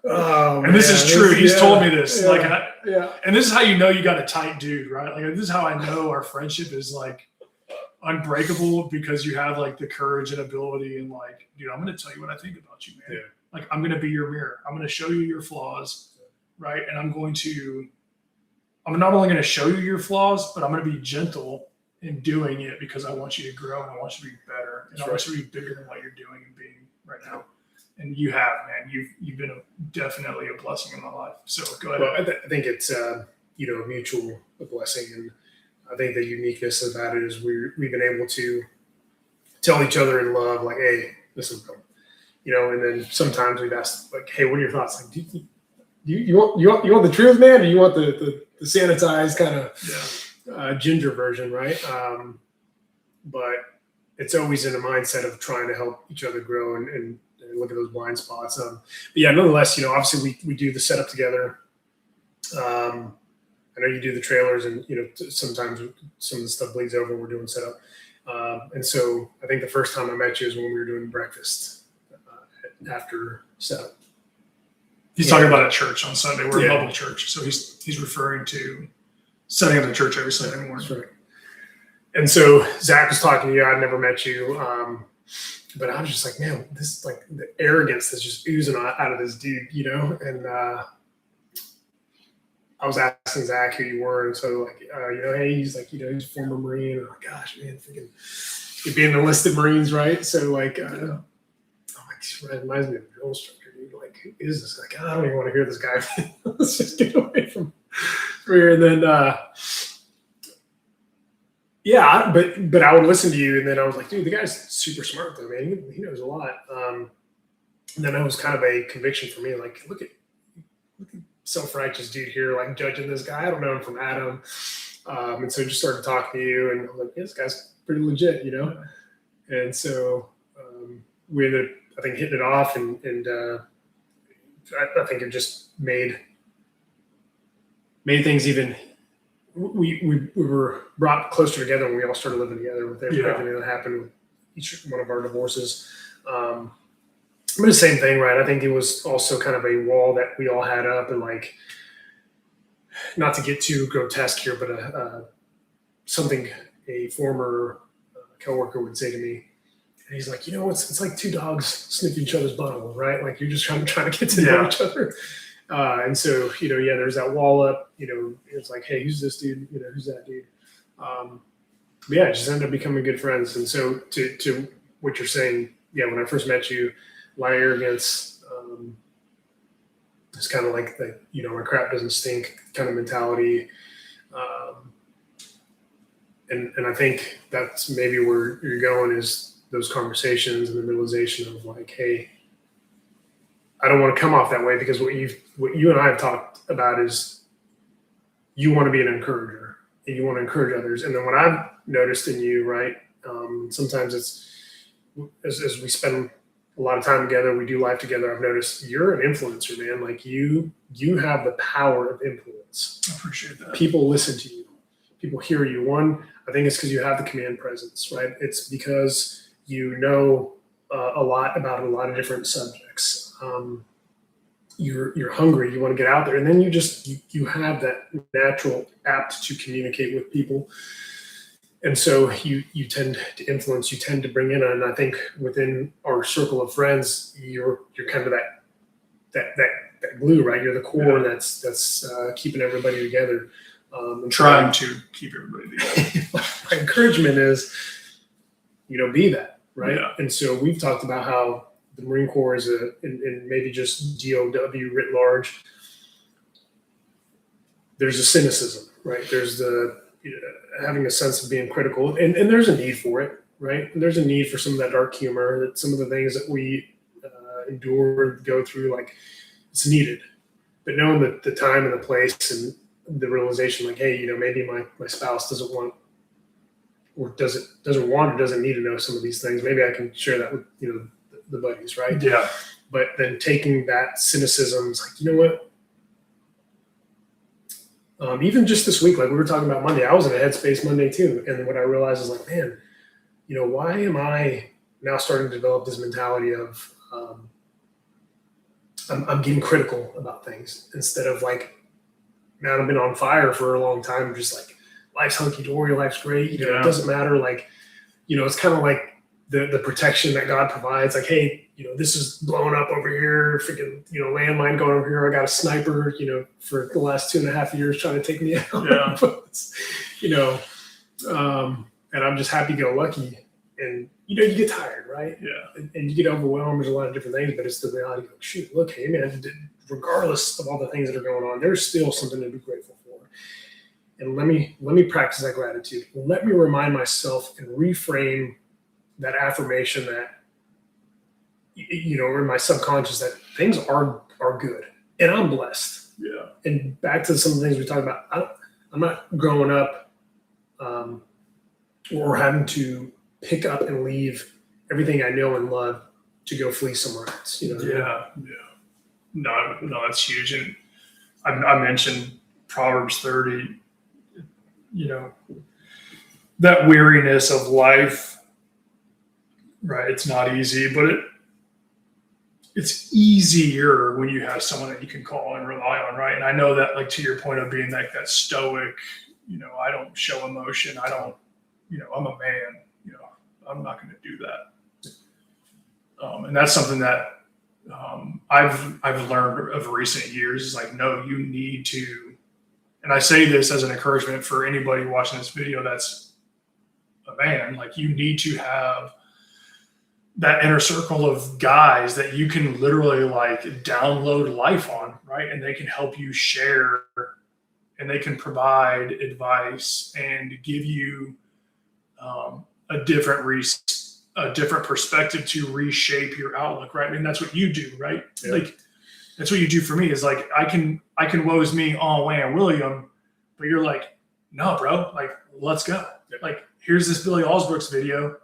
and this is true. He's told me this. And this is how you know you got a tight dude, right? Like, this is how I know our friendship is like unbreakable, because you have like the courage and ability, and like, dude, I'm going to tell you what I think about you, man. Yeah. Like, I'm going to be your mirror. I'm going to show you your flaws, right? And I'm not only going to show you your flaws, but I'm going to be gentle in doing it, because I want you to grow and I want you to be better, and I want you to be bigger than what you're doing and being right now. And you have, man. You've been definitely a blessing in my life. So go ahead. Well, I think it's a mutual blessing, and I think the uniqueness about it is we've been able to tell each other in love, like, hey, listen, and then sometimes we've asked, like, hey, what are your thoughts? Like, do you want the truth, man, or you want the sanitized kind of ginger version, right? But it's always in a mindset of trying to help each other grow and look at those blind spots. But yeah, nonetheless, obviously we do the setup together. I know you do the trailers, and sometimes some of the stuff bleeds over. We're doing setup, and so I think the first time I met you is when we were doing breakfast after setup. He's talking about at church on Sunday. We're a bubble church, so he's referring to setting up the church every Sunday morning. That's right. And so Zach was talking to you. I'd never met you, but I was just like, man, this is like the arrogance that's just oozing out of this dude, And I was asking Zach who you were, and so like, hey, he's like, he's a former Marine. And I'm like, gosh, man, freaking, you're being enlisted Marines, right? So like, I'm like, this reminds me of a drill instructor, dude. Like, who is this? Like, I don't even want to hear this guy. Let's just get away from here. And then, but I would listen to you, and then I was like, dude, the guy's super smart though, man. He knows a lot. And then that was kind of a conviction for me. Like, look at self-righteous dude here, like judging this guy. I don't know him from Adam. And so just started talking to you, and I was like, yeah, this guy's pretty legit, And so we ended up, I think, hitting it off, and I think it just made things even. We were brought closer together when we all started living together with everything that happened with each one of our divorces. But the same thing, right? I think it was also kind of a wall that we all had up, and like, not to get too grotesque here, but a former coworker would say to me, and he's like, it's like two dogs sniffing each other's butthole, right? Like you're just trying to get to know each other. And so, there's that wall up, it's like, hey, who's this dude? Who's that dude? Just ended up becoming good friends. And so to what you're saying, when I first met you, a lot of arrogance, it's kind of like the, my crap doesn't stink kind of mentality. And I think that's maybe where you're going is those conversations and the realization of like, hey, I don't want to come off that way, because what you and I have talked about is you want to be an encourager and you want to encourage others. And then what I've noticed in you, right, sometimes it's as we spend a lot of time together, we do life together, I've noticed you're an influencer, man. Like you have the power of influence. I appreciate that. People listen to you. People hear you. One, I think it's because you have the command presence, right? It's because you know a lot about a lot of different subjects. You're hungry. You want to get out there, and then you have that natural apt to communicate with people, and so you tend to influence. You tend to bring in, and I think within our circle of friends, you're kind of that glue, right? You're the core that's keeping everybody together. Trying to keep everybody together. My encouragement is, be that, right? Yeah. And so we've talked about how the Marine Corps is and maybe just DOW writ large. There's a cynicism, right? There's the having a sense of being critical, and there's a need for it, right? And there's a need for some of that dark humor, that some of the things that we endure and go through, like it's needed. But knowing the time and the place and the realization, like, hey, maybe my spouse doesn't want or doesn't need to know some of these things. Maybe I can share that with the buddies, right? Yeah. But then taking that cynicism, it's like, you know what? Even just this week, like we were talking about Monday, I was in a headspace Monday too. And what I realized is like, man, why am I now starting to develop this mentality of I'm getting critical about things instead of like, man, I've been on fire for a long time. Just like life's hunky dory, life's great. It doesn't matter. Like, it's kind of like the protection that God provides. Like, hey, this is blowing up over here. Freaking, landmine going over here. I got a sniper, for the last 2.5 years trying to take me out. Yeah. And I'm just happy-go-lucky. And, you get tired, right? Yeah. And you get overwhelmed. There's a lot of different things, but it's the reality of, shoot, look, hey, man, regardless of all the things that are going on, there's still something to be grateful for. And let me practice that gratitude. Let me remind myself and reframe that affirmation that, in my subconscious, that things are good and I'm blessed. Yeah. And back to some of the things we talked about, I'm not growing up or having to pick up and leave everything I know and love to go flee somewhere else. Yeah. No, that's huge. And I mentioned Proverbs 30, that weariness of life, right? It's not easy, but it's easier when you have someone that you can call and rely on, right? And I know that, like, to your point of being like that stoic, I don't show emotion. I don't, I'm a man, I'm not going to do that. And that's something that I've learned of recent years is like, no, you need to, and I say this as an encouragement for anybody watching this video that's a man, like you need to have that inner circle of guys that you can literally like download life on, right? And they can help you share and they can provide advice and give you a different perspective to reshape your outlook, right? I mean, that's what you do, right? Yeah. Like that's what you do for me is like, I can woes me, oh man, William, but you're like, no, bro, like, let's go. Yeah. Like, here's this Billy Allsbrooks video.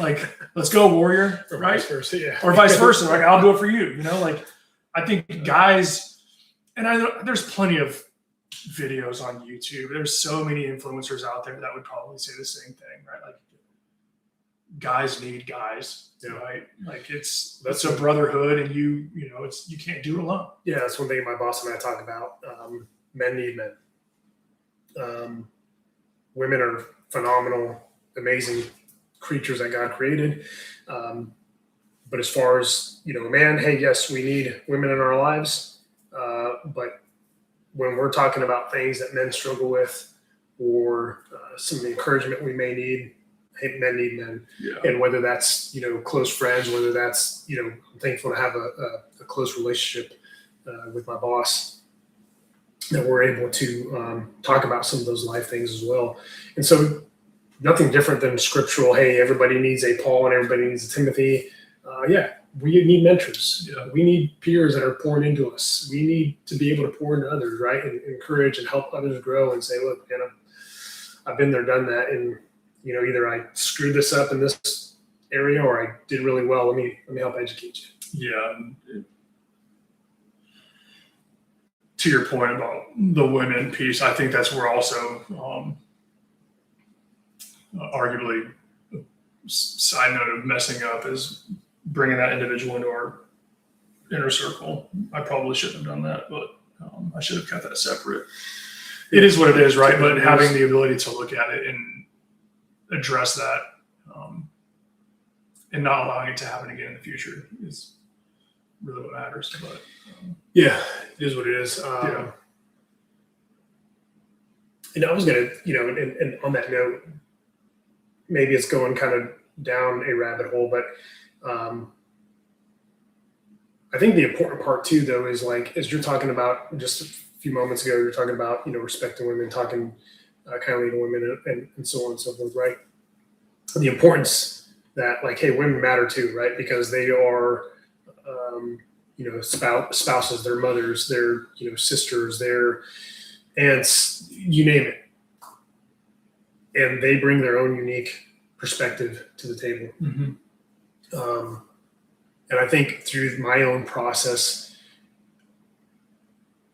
Like, let's go, warrior, or right? Vice versa, yeah. Or vice versa. Like, I'll do it for you. Like, I think guys, and there's plenty of videos on YouTube. There's so many influencers out there that would probably say the same thing, right? Like, guys need guys, right? Like, that's a brotherhood, and you can't do it alone. Yeah, that's one thing my boss and I talk about. Men need men. Women are phenomenal, amazing creatures that God created. But as far as, a man, hey, yes, we need women in our lives. But when we're talking about things that men struggle with, or some of the encouragement we may need, hey, men need men. Yeah. And whether that's, close friends, whether that's, I'm thankful to have a close relationship with my boss, that we're able to talk about some of those life things as well. And so nothing different than scriptural, hey, everybody needs a Paul and everybody needs a Timothy. We need mentors. Yeah. We need peers that are pouring into us. We need to be able to pour into others, right? And encourage and help others grow and say, look, man, I've been there, done that. And, either I screwed this up in this area or I did really well. Let me help educate you. Yeah. To your point about the women piece, I think that's where also arguably a side note of messing up is bringing that individual into our inner circle. I probably shouldn't have done that, but I should have kept that separate. It is what it is, right? But having the ability to look at it and address that and not allowing it to happen again in the future is really what matters. But yeah, it is what it is. Yeah. And I was going to, and on that note, maybe it's going kind of down a rabbit hole, but I think the important part too, though, is like, as you're talking about just a few moments ago, you're talking about, respecting women, talking kindly to women and so on and so forth, right? The importance that, like, hey, women matter too, right? Because they are, spouses, their mothers, their, sisters, their aunts, you name it. And they bring their own unique perspective to the table. Mm-hmm. And I think through my own process,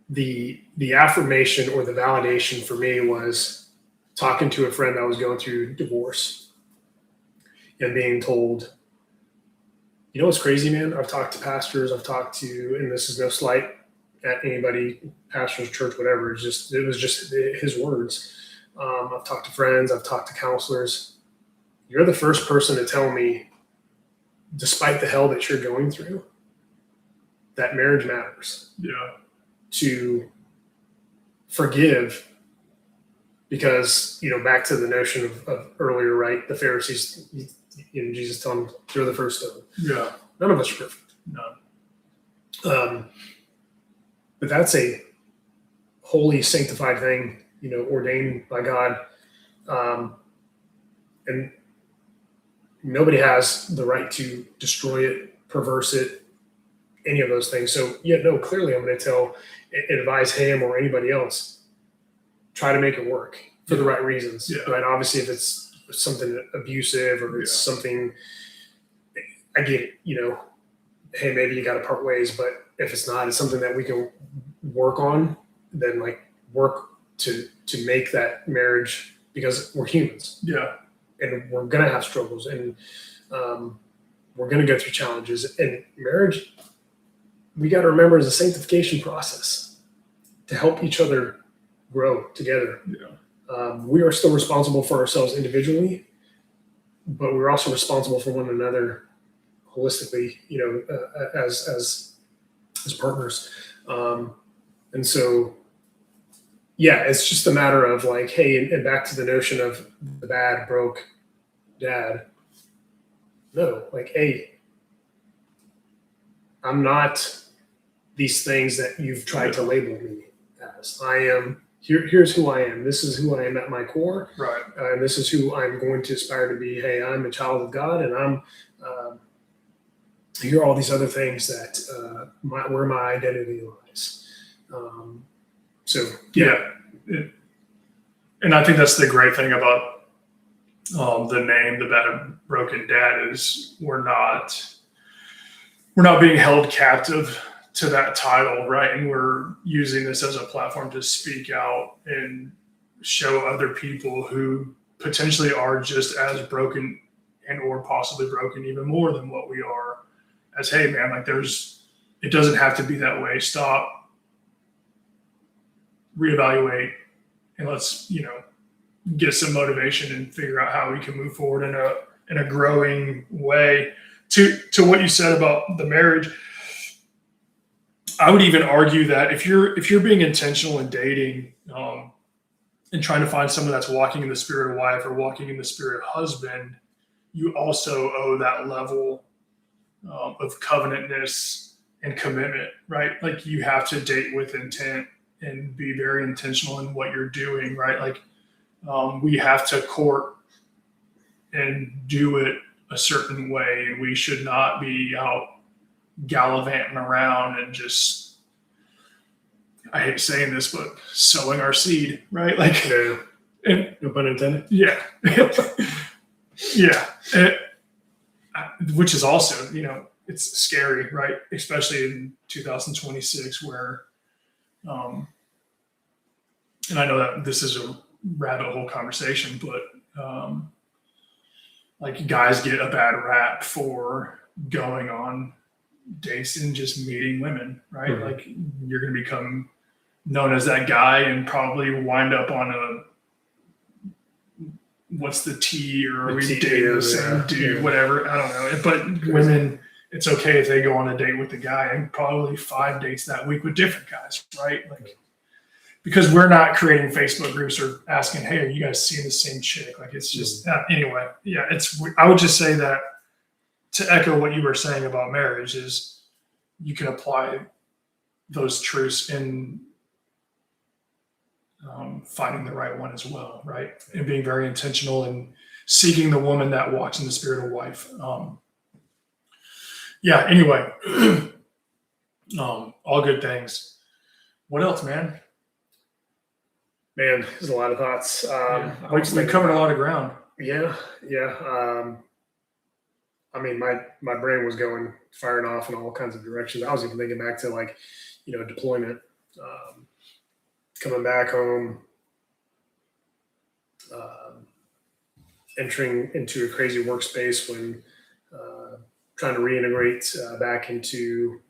the affirmation or the validation for me was talking to a friend that was going through divorce and being told, what's crazy, man? I've talked to pastors, and this is no slight at anybody, pastors, church, whatever. It was just his words. I've talked to friends, I've talked to counselors. You're the first person to tell me, despite the hell that you're going through, that marriage matters. Yeah. To forgive, because, back to the notion of earlier, right? The Pharisees, Jesus told them, throw the first stone. Yeah. None of us are perfect. No. But that's a holy, sanctified thing, ordained by God. And nobody has the right to destroy it, perverse it, any of those things. So, clearly I'm going to advise him or anybody else, try to make it work for the right reasons. Yeah. Right? Obviously, if it's something abusive or it's something, I get it, hey, maybe you got to part ways, but if it's not, it's something that we can work on, then work to make that marriage, because we're humans. Yeah. And we're going to have struggles, and we're going to go through challenges. And marriage, we got to remember, is a sanctification process to help each other grow together. Yeah. We are still responsible for ourselves individually, but we're also responsible for one another holistically, as partners. And so, it's just a matter of like, hey, and back to the notion of the bad, broke dad. No, like, hey, I'm not these things that you've tried to label me as. I am, here's who I am. This is who I am at my core. Right. And this is who I'm going to aspire to be. Hey, I'm a child of God, and I'm, here are all these other things that, where my identity lies. And I think that's the great thing about the name, the Bad Broken Dad, is we're not being held captive to that title, right? And we're using this as a platform to speak out and show other people who potentially are just as broken and or possibly broken even more than what we are, as, hey, man, it doesn't have to be that way. Stop, reevaluate, and let's, get some motivation and figure out how we can move forward in in a growing way. To what you said about the marriage, I would even argue that if you're being intentional in dating, and trying to find someone that's walking in the spirit of wife or walking in the spirit of husband, you also owe that level of covenantness and commitment, right? Like you have to date with intent and be very intentional in what you're doing, right? Like we have to court and do it a certain way. We should not be out gallivanting around and just, I hate saying this, but sowing our seed, right? Like, Yeah. and, No pun intended. yeah, yeah, which is also, it's scary, right? Especially in 2026, where, and I know that this is a rabbit hole conversation, but like guys get a bad rap for going on dates and just meeting women, right? Mhm. Like you're going to become known as that guy and probably wind up on what's the T, or are we dating the same dude, whatever. I don't know. But women, it's okay if they go on a date with the guy and probably 5 dates that week with different guys, right? Like, because we're not creating Facebook groups or asking, hey, are you guys seeing the same chick? Like it's just, anyway, yeah, I would just say that to echo what you were saying about marriage is you can apply those truths in finding the right one as well, right? And being very intentional and seeking the woman that walks in the spirit of wife. Yeah, anyway, all good things. What else, man? Man, there's a lot of thoughts. We covered a lot of ground. Yeah. I mean, my brain was firing off in all kinds of directions. I was even thinking back to like, deployment, coming back home, entering into a crazy workspace when trying to reintegrate back into,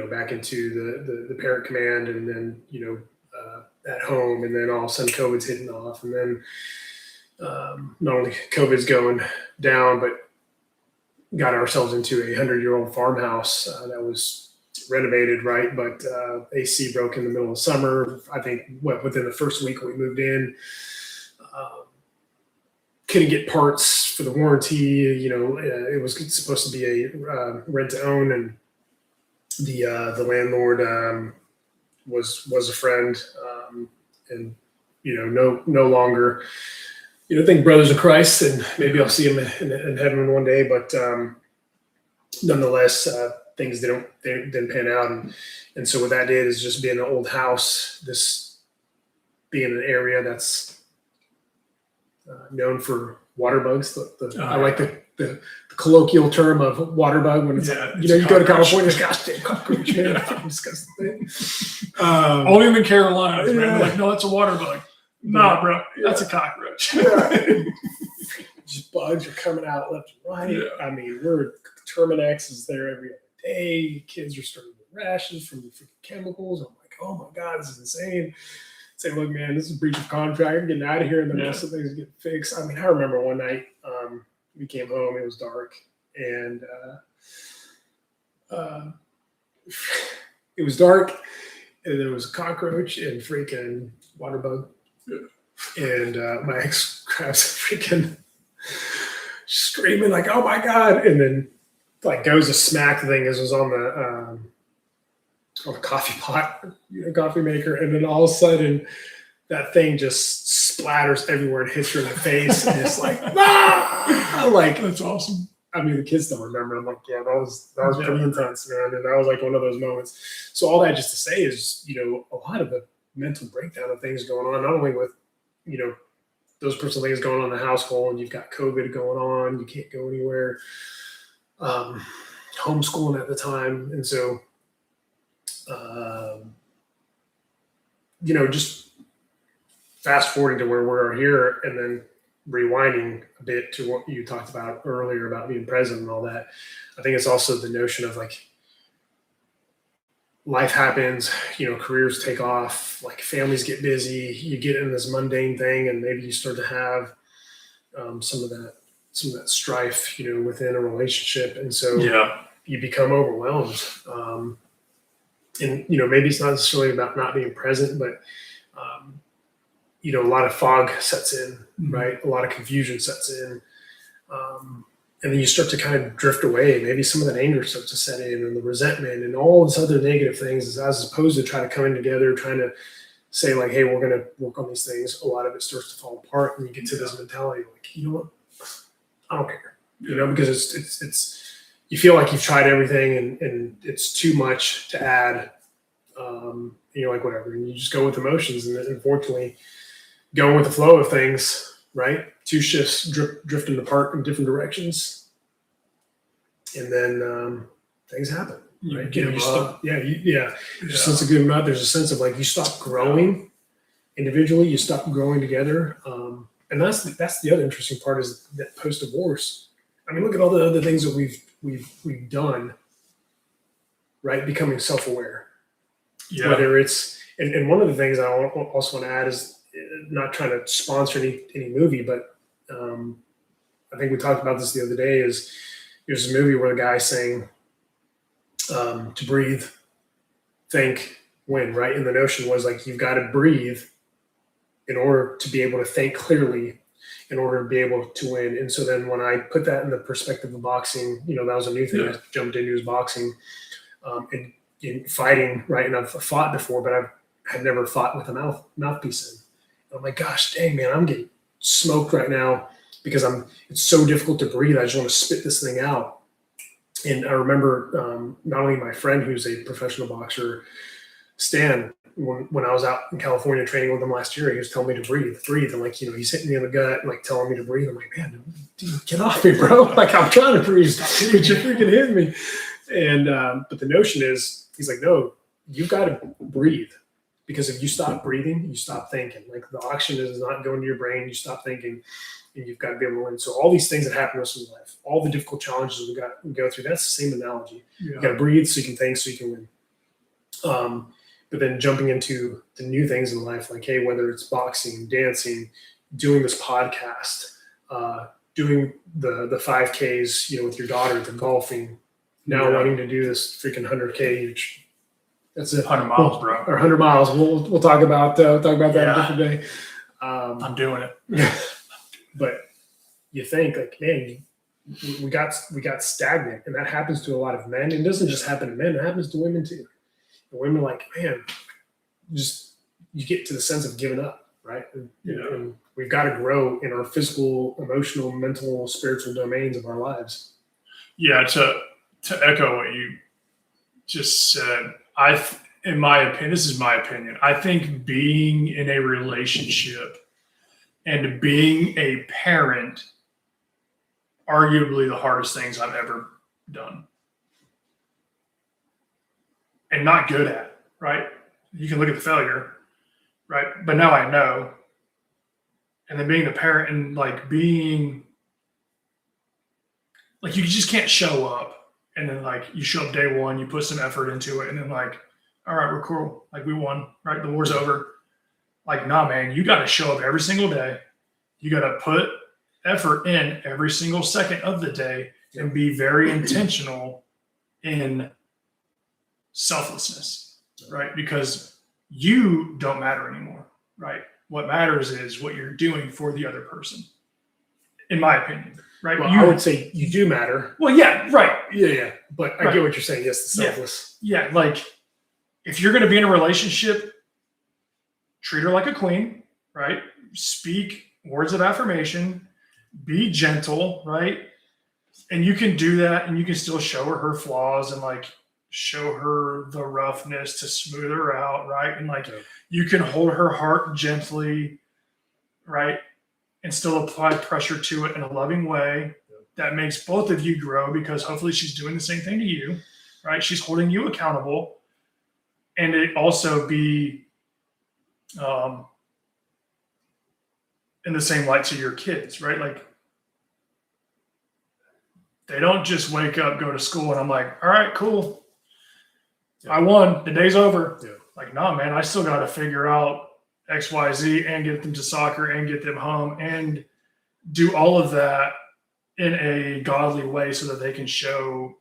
back into the parent command, and then, at home, and then all of a sudden COVID's hitting off, and then not only COVID's going down, but got ourselves into a 100-year-old farmhouse that was renovated, right? But AC broke in the middle of summer. I think within the first week we moved in, couldn't get parts for the warranty. It was supposed to be a rent to own, and the landlord was a friend, and no longer. Thank brothers in Christ, and maybe I'll see him in heaven one day. But nonetheless, things didn't pan out, and so what that did is just being an old house, this being an area that's known for water bugs. I like the colloquial term of water bug when it's you go to California, gosh damn cockroach, man, fucking disgusting thing. Only in the Carolinas, man. Like, no, it's a water bug. Nah, bro, that's a cockroach. Just bugs are coming out left and right. Yeah. I mean, Terminex is there every other day. Kids are starting to get rashes from the freaking chemicals. I'm like, oh my God, this is insane. Say, look, man, this is a breach of contract. I'm getting out of here, and then most of things get fixed. I mean, I remember one night we came home. It was dark, and it was dark, and there was a cockroach and freaking water bug. And my ex grabs freaking screaming like, "Oh my God!" And then like goes to smack the thing as it was on the coffee pot, coffee maker, and then all of a sudden that thing just splatters everywhere and hits her in the face, and it's like, ah! Like, that's awesome. I mean, the kids don't remember. I'm like, yeah, that was pretty intense, man, and that was like one of those moments. So all that just to say is, a lot of the mental breakdown of things going on, not only with, those personal things going on in the household, and you've got COVID going on, you can't go anywhere, homeschooling at the time. And so, just fast forwarding to where we're here, and then rewinding a bit to what you talked about earlier about being present and all that. I think it's also the notion of like, life happens, careers take off, like families get busy, you get in this mundane thing, and maybe you start to have some of that strife, within a relationship, and so you become overwhelmed. And maybe it's not necessarily about not being present, but a lot of fog sets in, right? A lot of confusion sets in. And then you start to kind of drift away. Maybe some of that anger starts to set in, and the resentment and all this other negative things, as opposed to try to coming together, trying to say like, hey, we're going to work on these things. A lot of it starts to fall apart, and you get to this mentality like, you know what? I don't care, because it's you feel like you've tried everything and it's too much to add. You're like, whatever. And you just go with emotions, and unfortunately going with the flow of things, right? Two shifts drifting apart in different directions, and then things happen. Right? Your sense of good enough. There's a sense of like you stop growing individually, you stop growing together, and that's the other interesting part is that post divorce. I mean, look at all the other things that we've done, right? Becoming self-aware. Yeah. Whether it's and one of the things I also want to add is not trying to sponsor any movie, but I think we talked about this the other day. Is there's a movie where the guy's saying to breathe, think, win, right? And the notion was like you've got to breathe in order to be able to think clearly, in order to be able to win. And so then when I put that in the perspective of boxing, that was a new thing I jumped into, is boxing and in fighting, right? And I've fought before, but I've never fought with a mouthpiece in. And I'm like, gosh, dang, man, I'm getting smoked right now because it's so difficult to breathe. I just want to spit this thing out. And I remember not only my friend who's a professional boxer, Stan, when I was out in California training with him last year, he was telling me to breathe. And like, he's hitting me in the gut, like telling me to breathe. I'm like, man, dude, get off me, bro. Like, I'm trying to breathe, but you're freaking hitting me. And, but the notion is, he's like, no, you've got to breathe, because if you stop breathing, you stop thinking. Like, the oxygen is not going to your brain. You stop thinking, and you've got to be able to win. So all these things that happen to us in life, all the difficult challenges we go through, that's the same analogy. Yeah. You got to breathe so you can think, so you can win. But then jumping into the new things in life, like, hey, whether it's boxing, dancing, doing this podcast, doing the 5Ks, with your daughter, the golfing, now wanting to do this freaking 100K, which that's it. 100 miles, bro. Or 100 miles. We'll talk about that a different day. I'm doing it. But you think like, man, we got stagnant, and that happens to a lot of men. It doesn't just happen to men; it happens to women too. And women are like, man, you get to the sense of giving up, right? And we've got to grow in our physical, emotional, mental, spiritual domains of our lives. Yeah, to echo what you just said, in my opinion, this is my opinion, I think being in a relationship and being a parent, arguably the hardest things I've ever done. And not good at, right? You can look at the failure, right? But now I know. And then being the parent and like being, like, you just can't show up and then like you show up day one, you put some effort into it, and then like, all right, we're cool. Like, we won, right? The war's over. Like, nah, man, you got to show up every single day. You got to put effort in every single second of the day and be very intentional in selflessness, right? Because you don't matter anymore, right? What matters is what you're doing for the other person, in my opinion, right? Well, I would say you do matter. Well, yeah, right. Yeah. But I get what you're saying. Yes, the selfless. Yeah, like, if you're going to be in a relationship, treat her like a queen, right? Speak words of affirmation, be gentle, right? And you can do that, and you can still show her flaws and like show her the roughness to smooth her out, right? And like, you can hold her heart gently, right? And still apply pressure to it in a loving way that makes both of you grow, because hopefully she's doing the same thing to you, right? She's holding you accountable. And it also be in the same light to your kids, right? Like, they don't just wake up, go to school, and I'm like, all right, cool. Yeah. I won. The day's over. Yeah. Like, nah, man, I still got to figure out X, Y, Z and get them to soccer and get them home and do all of that in a godly way so that they can show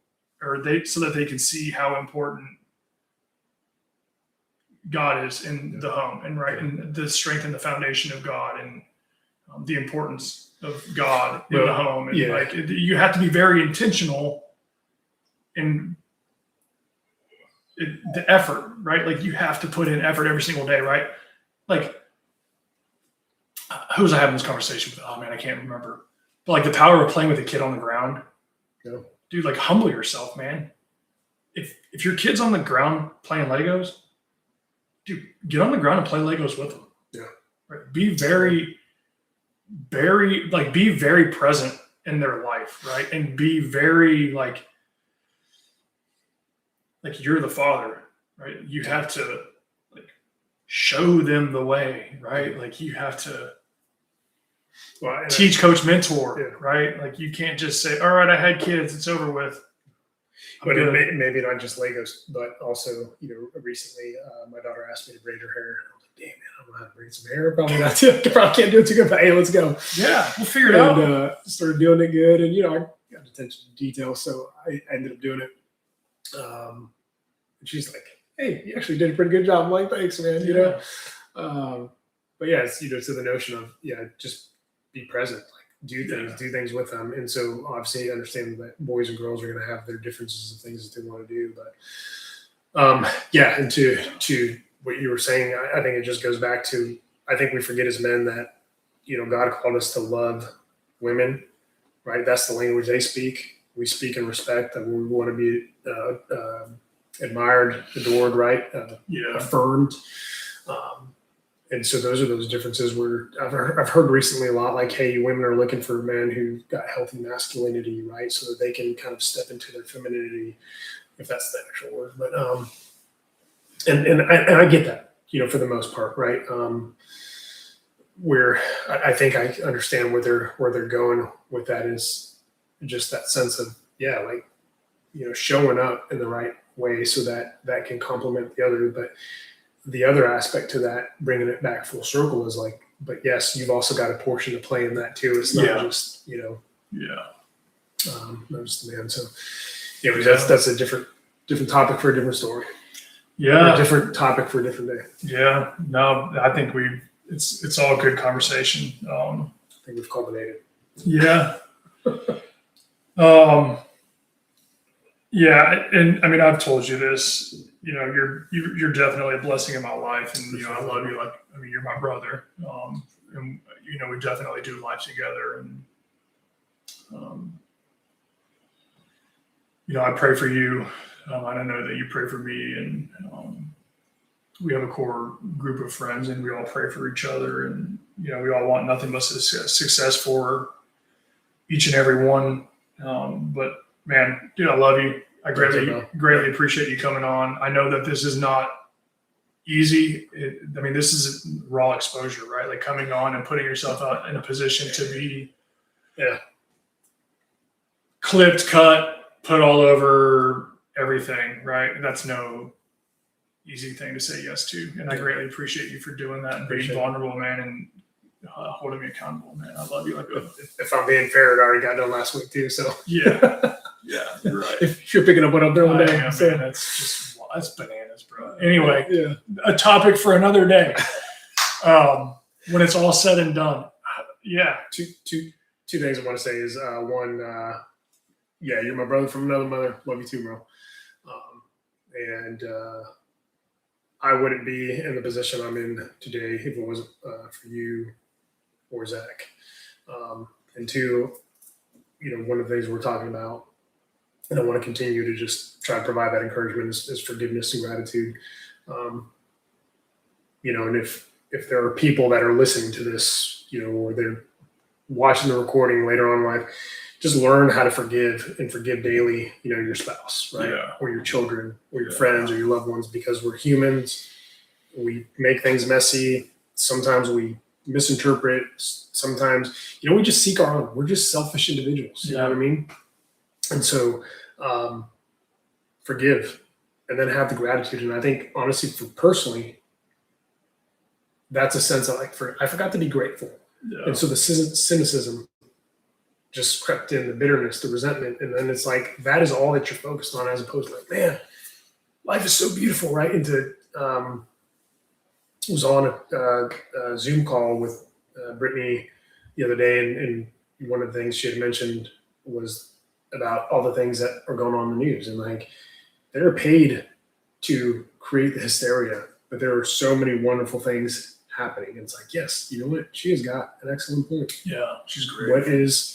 so that they can see how important God is in the home and and the strength and the foundation of God and the importance of God in the home. And like, you have to be very intentional in the effort, right? Like you have to put in effort every single day, right? Like, who was I having this conversation with? Oh man, I can't remember. But like the power of playing with a kid on the ground, dude. Like humble yourself, man. If your kid's on the ground playing Legos, dude, get on the ground and play Legos with them. Yeah. Right. Be very present in their life, right? And be very like you're the father, right? You have to like show them the way, right? Like you have to teach, coach, mentor, right? Like you can't just say, all right, I had kids, it's over with. But maybe not just Legos, but also, recently my daughter asked me to braid her hair. I was like, damn, man, I don't know how to braid some hair. Probably not. Probably can't do it too good, but hey, let's go. Yeah, we'll figure it out. And started doing it good. And, I got attention to detail, so I ended up doing it. And she's like, hey, you actually did a pretty good job. I'm like, thanks, man, But yeah, it's, to the notion of, just be present. Do things with them. And so obviously understand that boys and girls are going to have their differences and things that they want to do. But and to what you were saying, I think it just goes back to, I think we forget as men that, God called us to love women, right? That's the language they speak. We speak in respect, that we want to be admired, adored, right? Affirmed. And so those are those differences where I've heard recently a lot like, hey, women are looking for men who've got healthy masculinity, right? So that they can kind of step into their femininity, if that's the actual word. But and I get that, for the most part, right? Where I think I understand where they're going with that is just that sense of, showing up in the right way so that can complement the other. But the other aspect to that, bringing it back full circle, is like, but yes, you've also got a portion to play in that too. It's not just, not just the man. So, that's a different topic for a different story. Yeah, a different topic for a different day. Yeah, no, I think it's all good conversation. I think we've culminated. Yeah. And I mean, I've told you this. You're definitely a blessing in my life, and I love you. Like, I mean, you're my brother, and we definitely do life together. And I pray for you. I know that you pray for me, and we have a core group of friends, and we all pray for each other, and we all want nothing but success for each and every one. But man, dude, I love you. I greatly appreciate you coming on. I know that this is not easy. This is raw exposure, right? Like coming on and putting yourself out in a position to be clipped, cut, put all over everything, right? That's no easy thing to say yes to. And I greatly appreciate you for doing that and being vulnerable, man, and holding me accountable, man. I love you. If I'm being fair, it already got done last week too. So yeah, you're right. If you're picking up what I'm doing today, man, that's bananas, bro. Anyway, a topic for another day. When it's all said and done, two things I want to say is one, you're my brother from another mother. Love you too, bro. And I wouldn't be in the position I'm in today if it wasn't for you or Zach. And two, one of the things we're talking about, and I want to continue to just try to provide that encouragement, is forgiveness and gratitude. And if there are people that are listening to this, or they're watching the recording later on in life, just learn how to forgive and forgive daily, your spouse, right? Yeah. Or your children or your friends or your loved ones, because we're humans. We make things messy. Sometimes we misinterpret. Sometimes, we just seek our own. We're just selfish individuals. You know what I mean? And so forgive, and then have the gratitude. And I think honestly, for personally, that's a sense of I forgot to be grateful. Yeah. And so the cynicism just crept in, the bitterness, the resentment. And then it's like, that is all that you're focused on, as opposed to like, man, life is so beautiful, right? Was on a Zoom call with Brittany the other day. And one of the things she had mentioned was about all the things that are going on in the news. And like, they're paid to create the hysteria, but there are so many wonderful things happening. And it's like, yes, you know what? She has got an excellent point. Yeah, she's great. What is,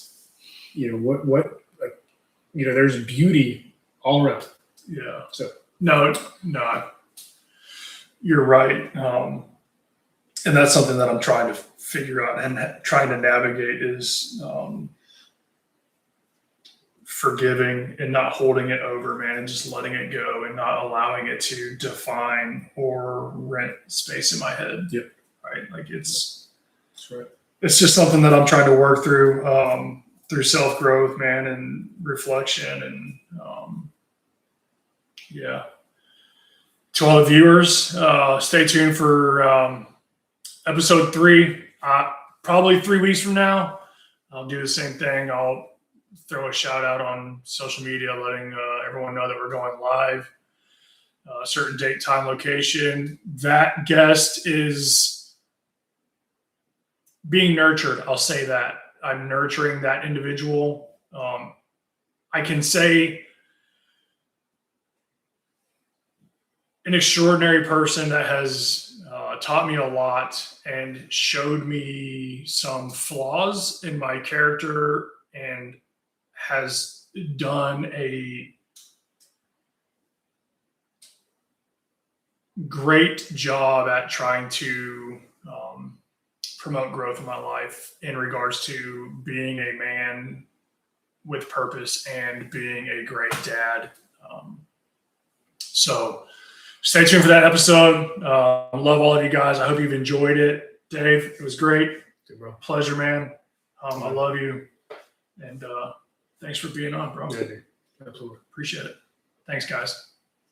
like, there's beauty all around. Yeah. So No, it's not. You're right. And that's something that I'm trying to figure out and trying to navigate is forgiving and not holding it over, man, and just letting it go and not allowing it to define or rent space in my head. Yep. Right. Like that's right. It's just something that I'm trying to work through self-growth, man, and reflection. And yeah. To all the viewers, stay tuned for episode 3. Probably 3 weeks from now. I'll do the same thing. I'll throw a shout out on social media, letting everyone know that we're going live. Certain date, time, location. That guest is being nurtured. I'll say that. I'm nurturing that individual. I can say an extraordinary person that has taught me a lot and showed me some flaws in my character and has done a great job at trying to promote growth in my life in regards to being a man with purpose and being a great dad. So stay tuned for that episode. I love all of you guys. I hope you've enjoyed it. Dave, it was great. Good, bro. Pleasure, man. I love you. And thanks for being on, bro. Yeah, dude. Absolutely. Appreciate it. Thanks, guys.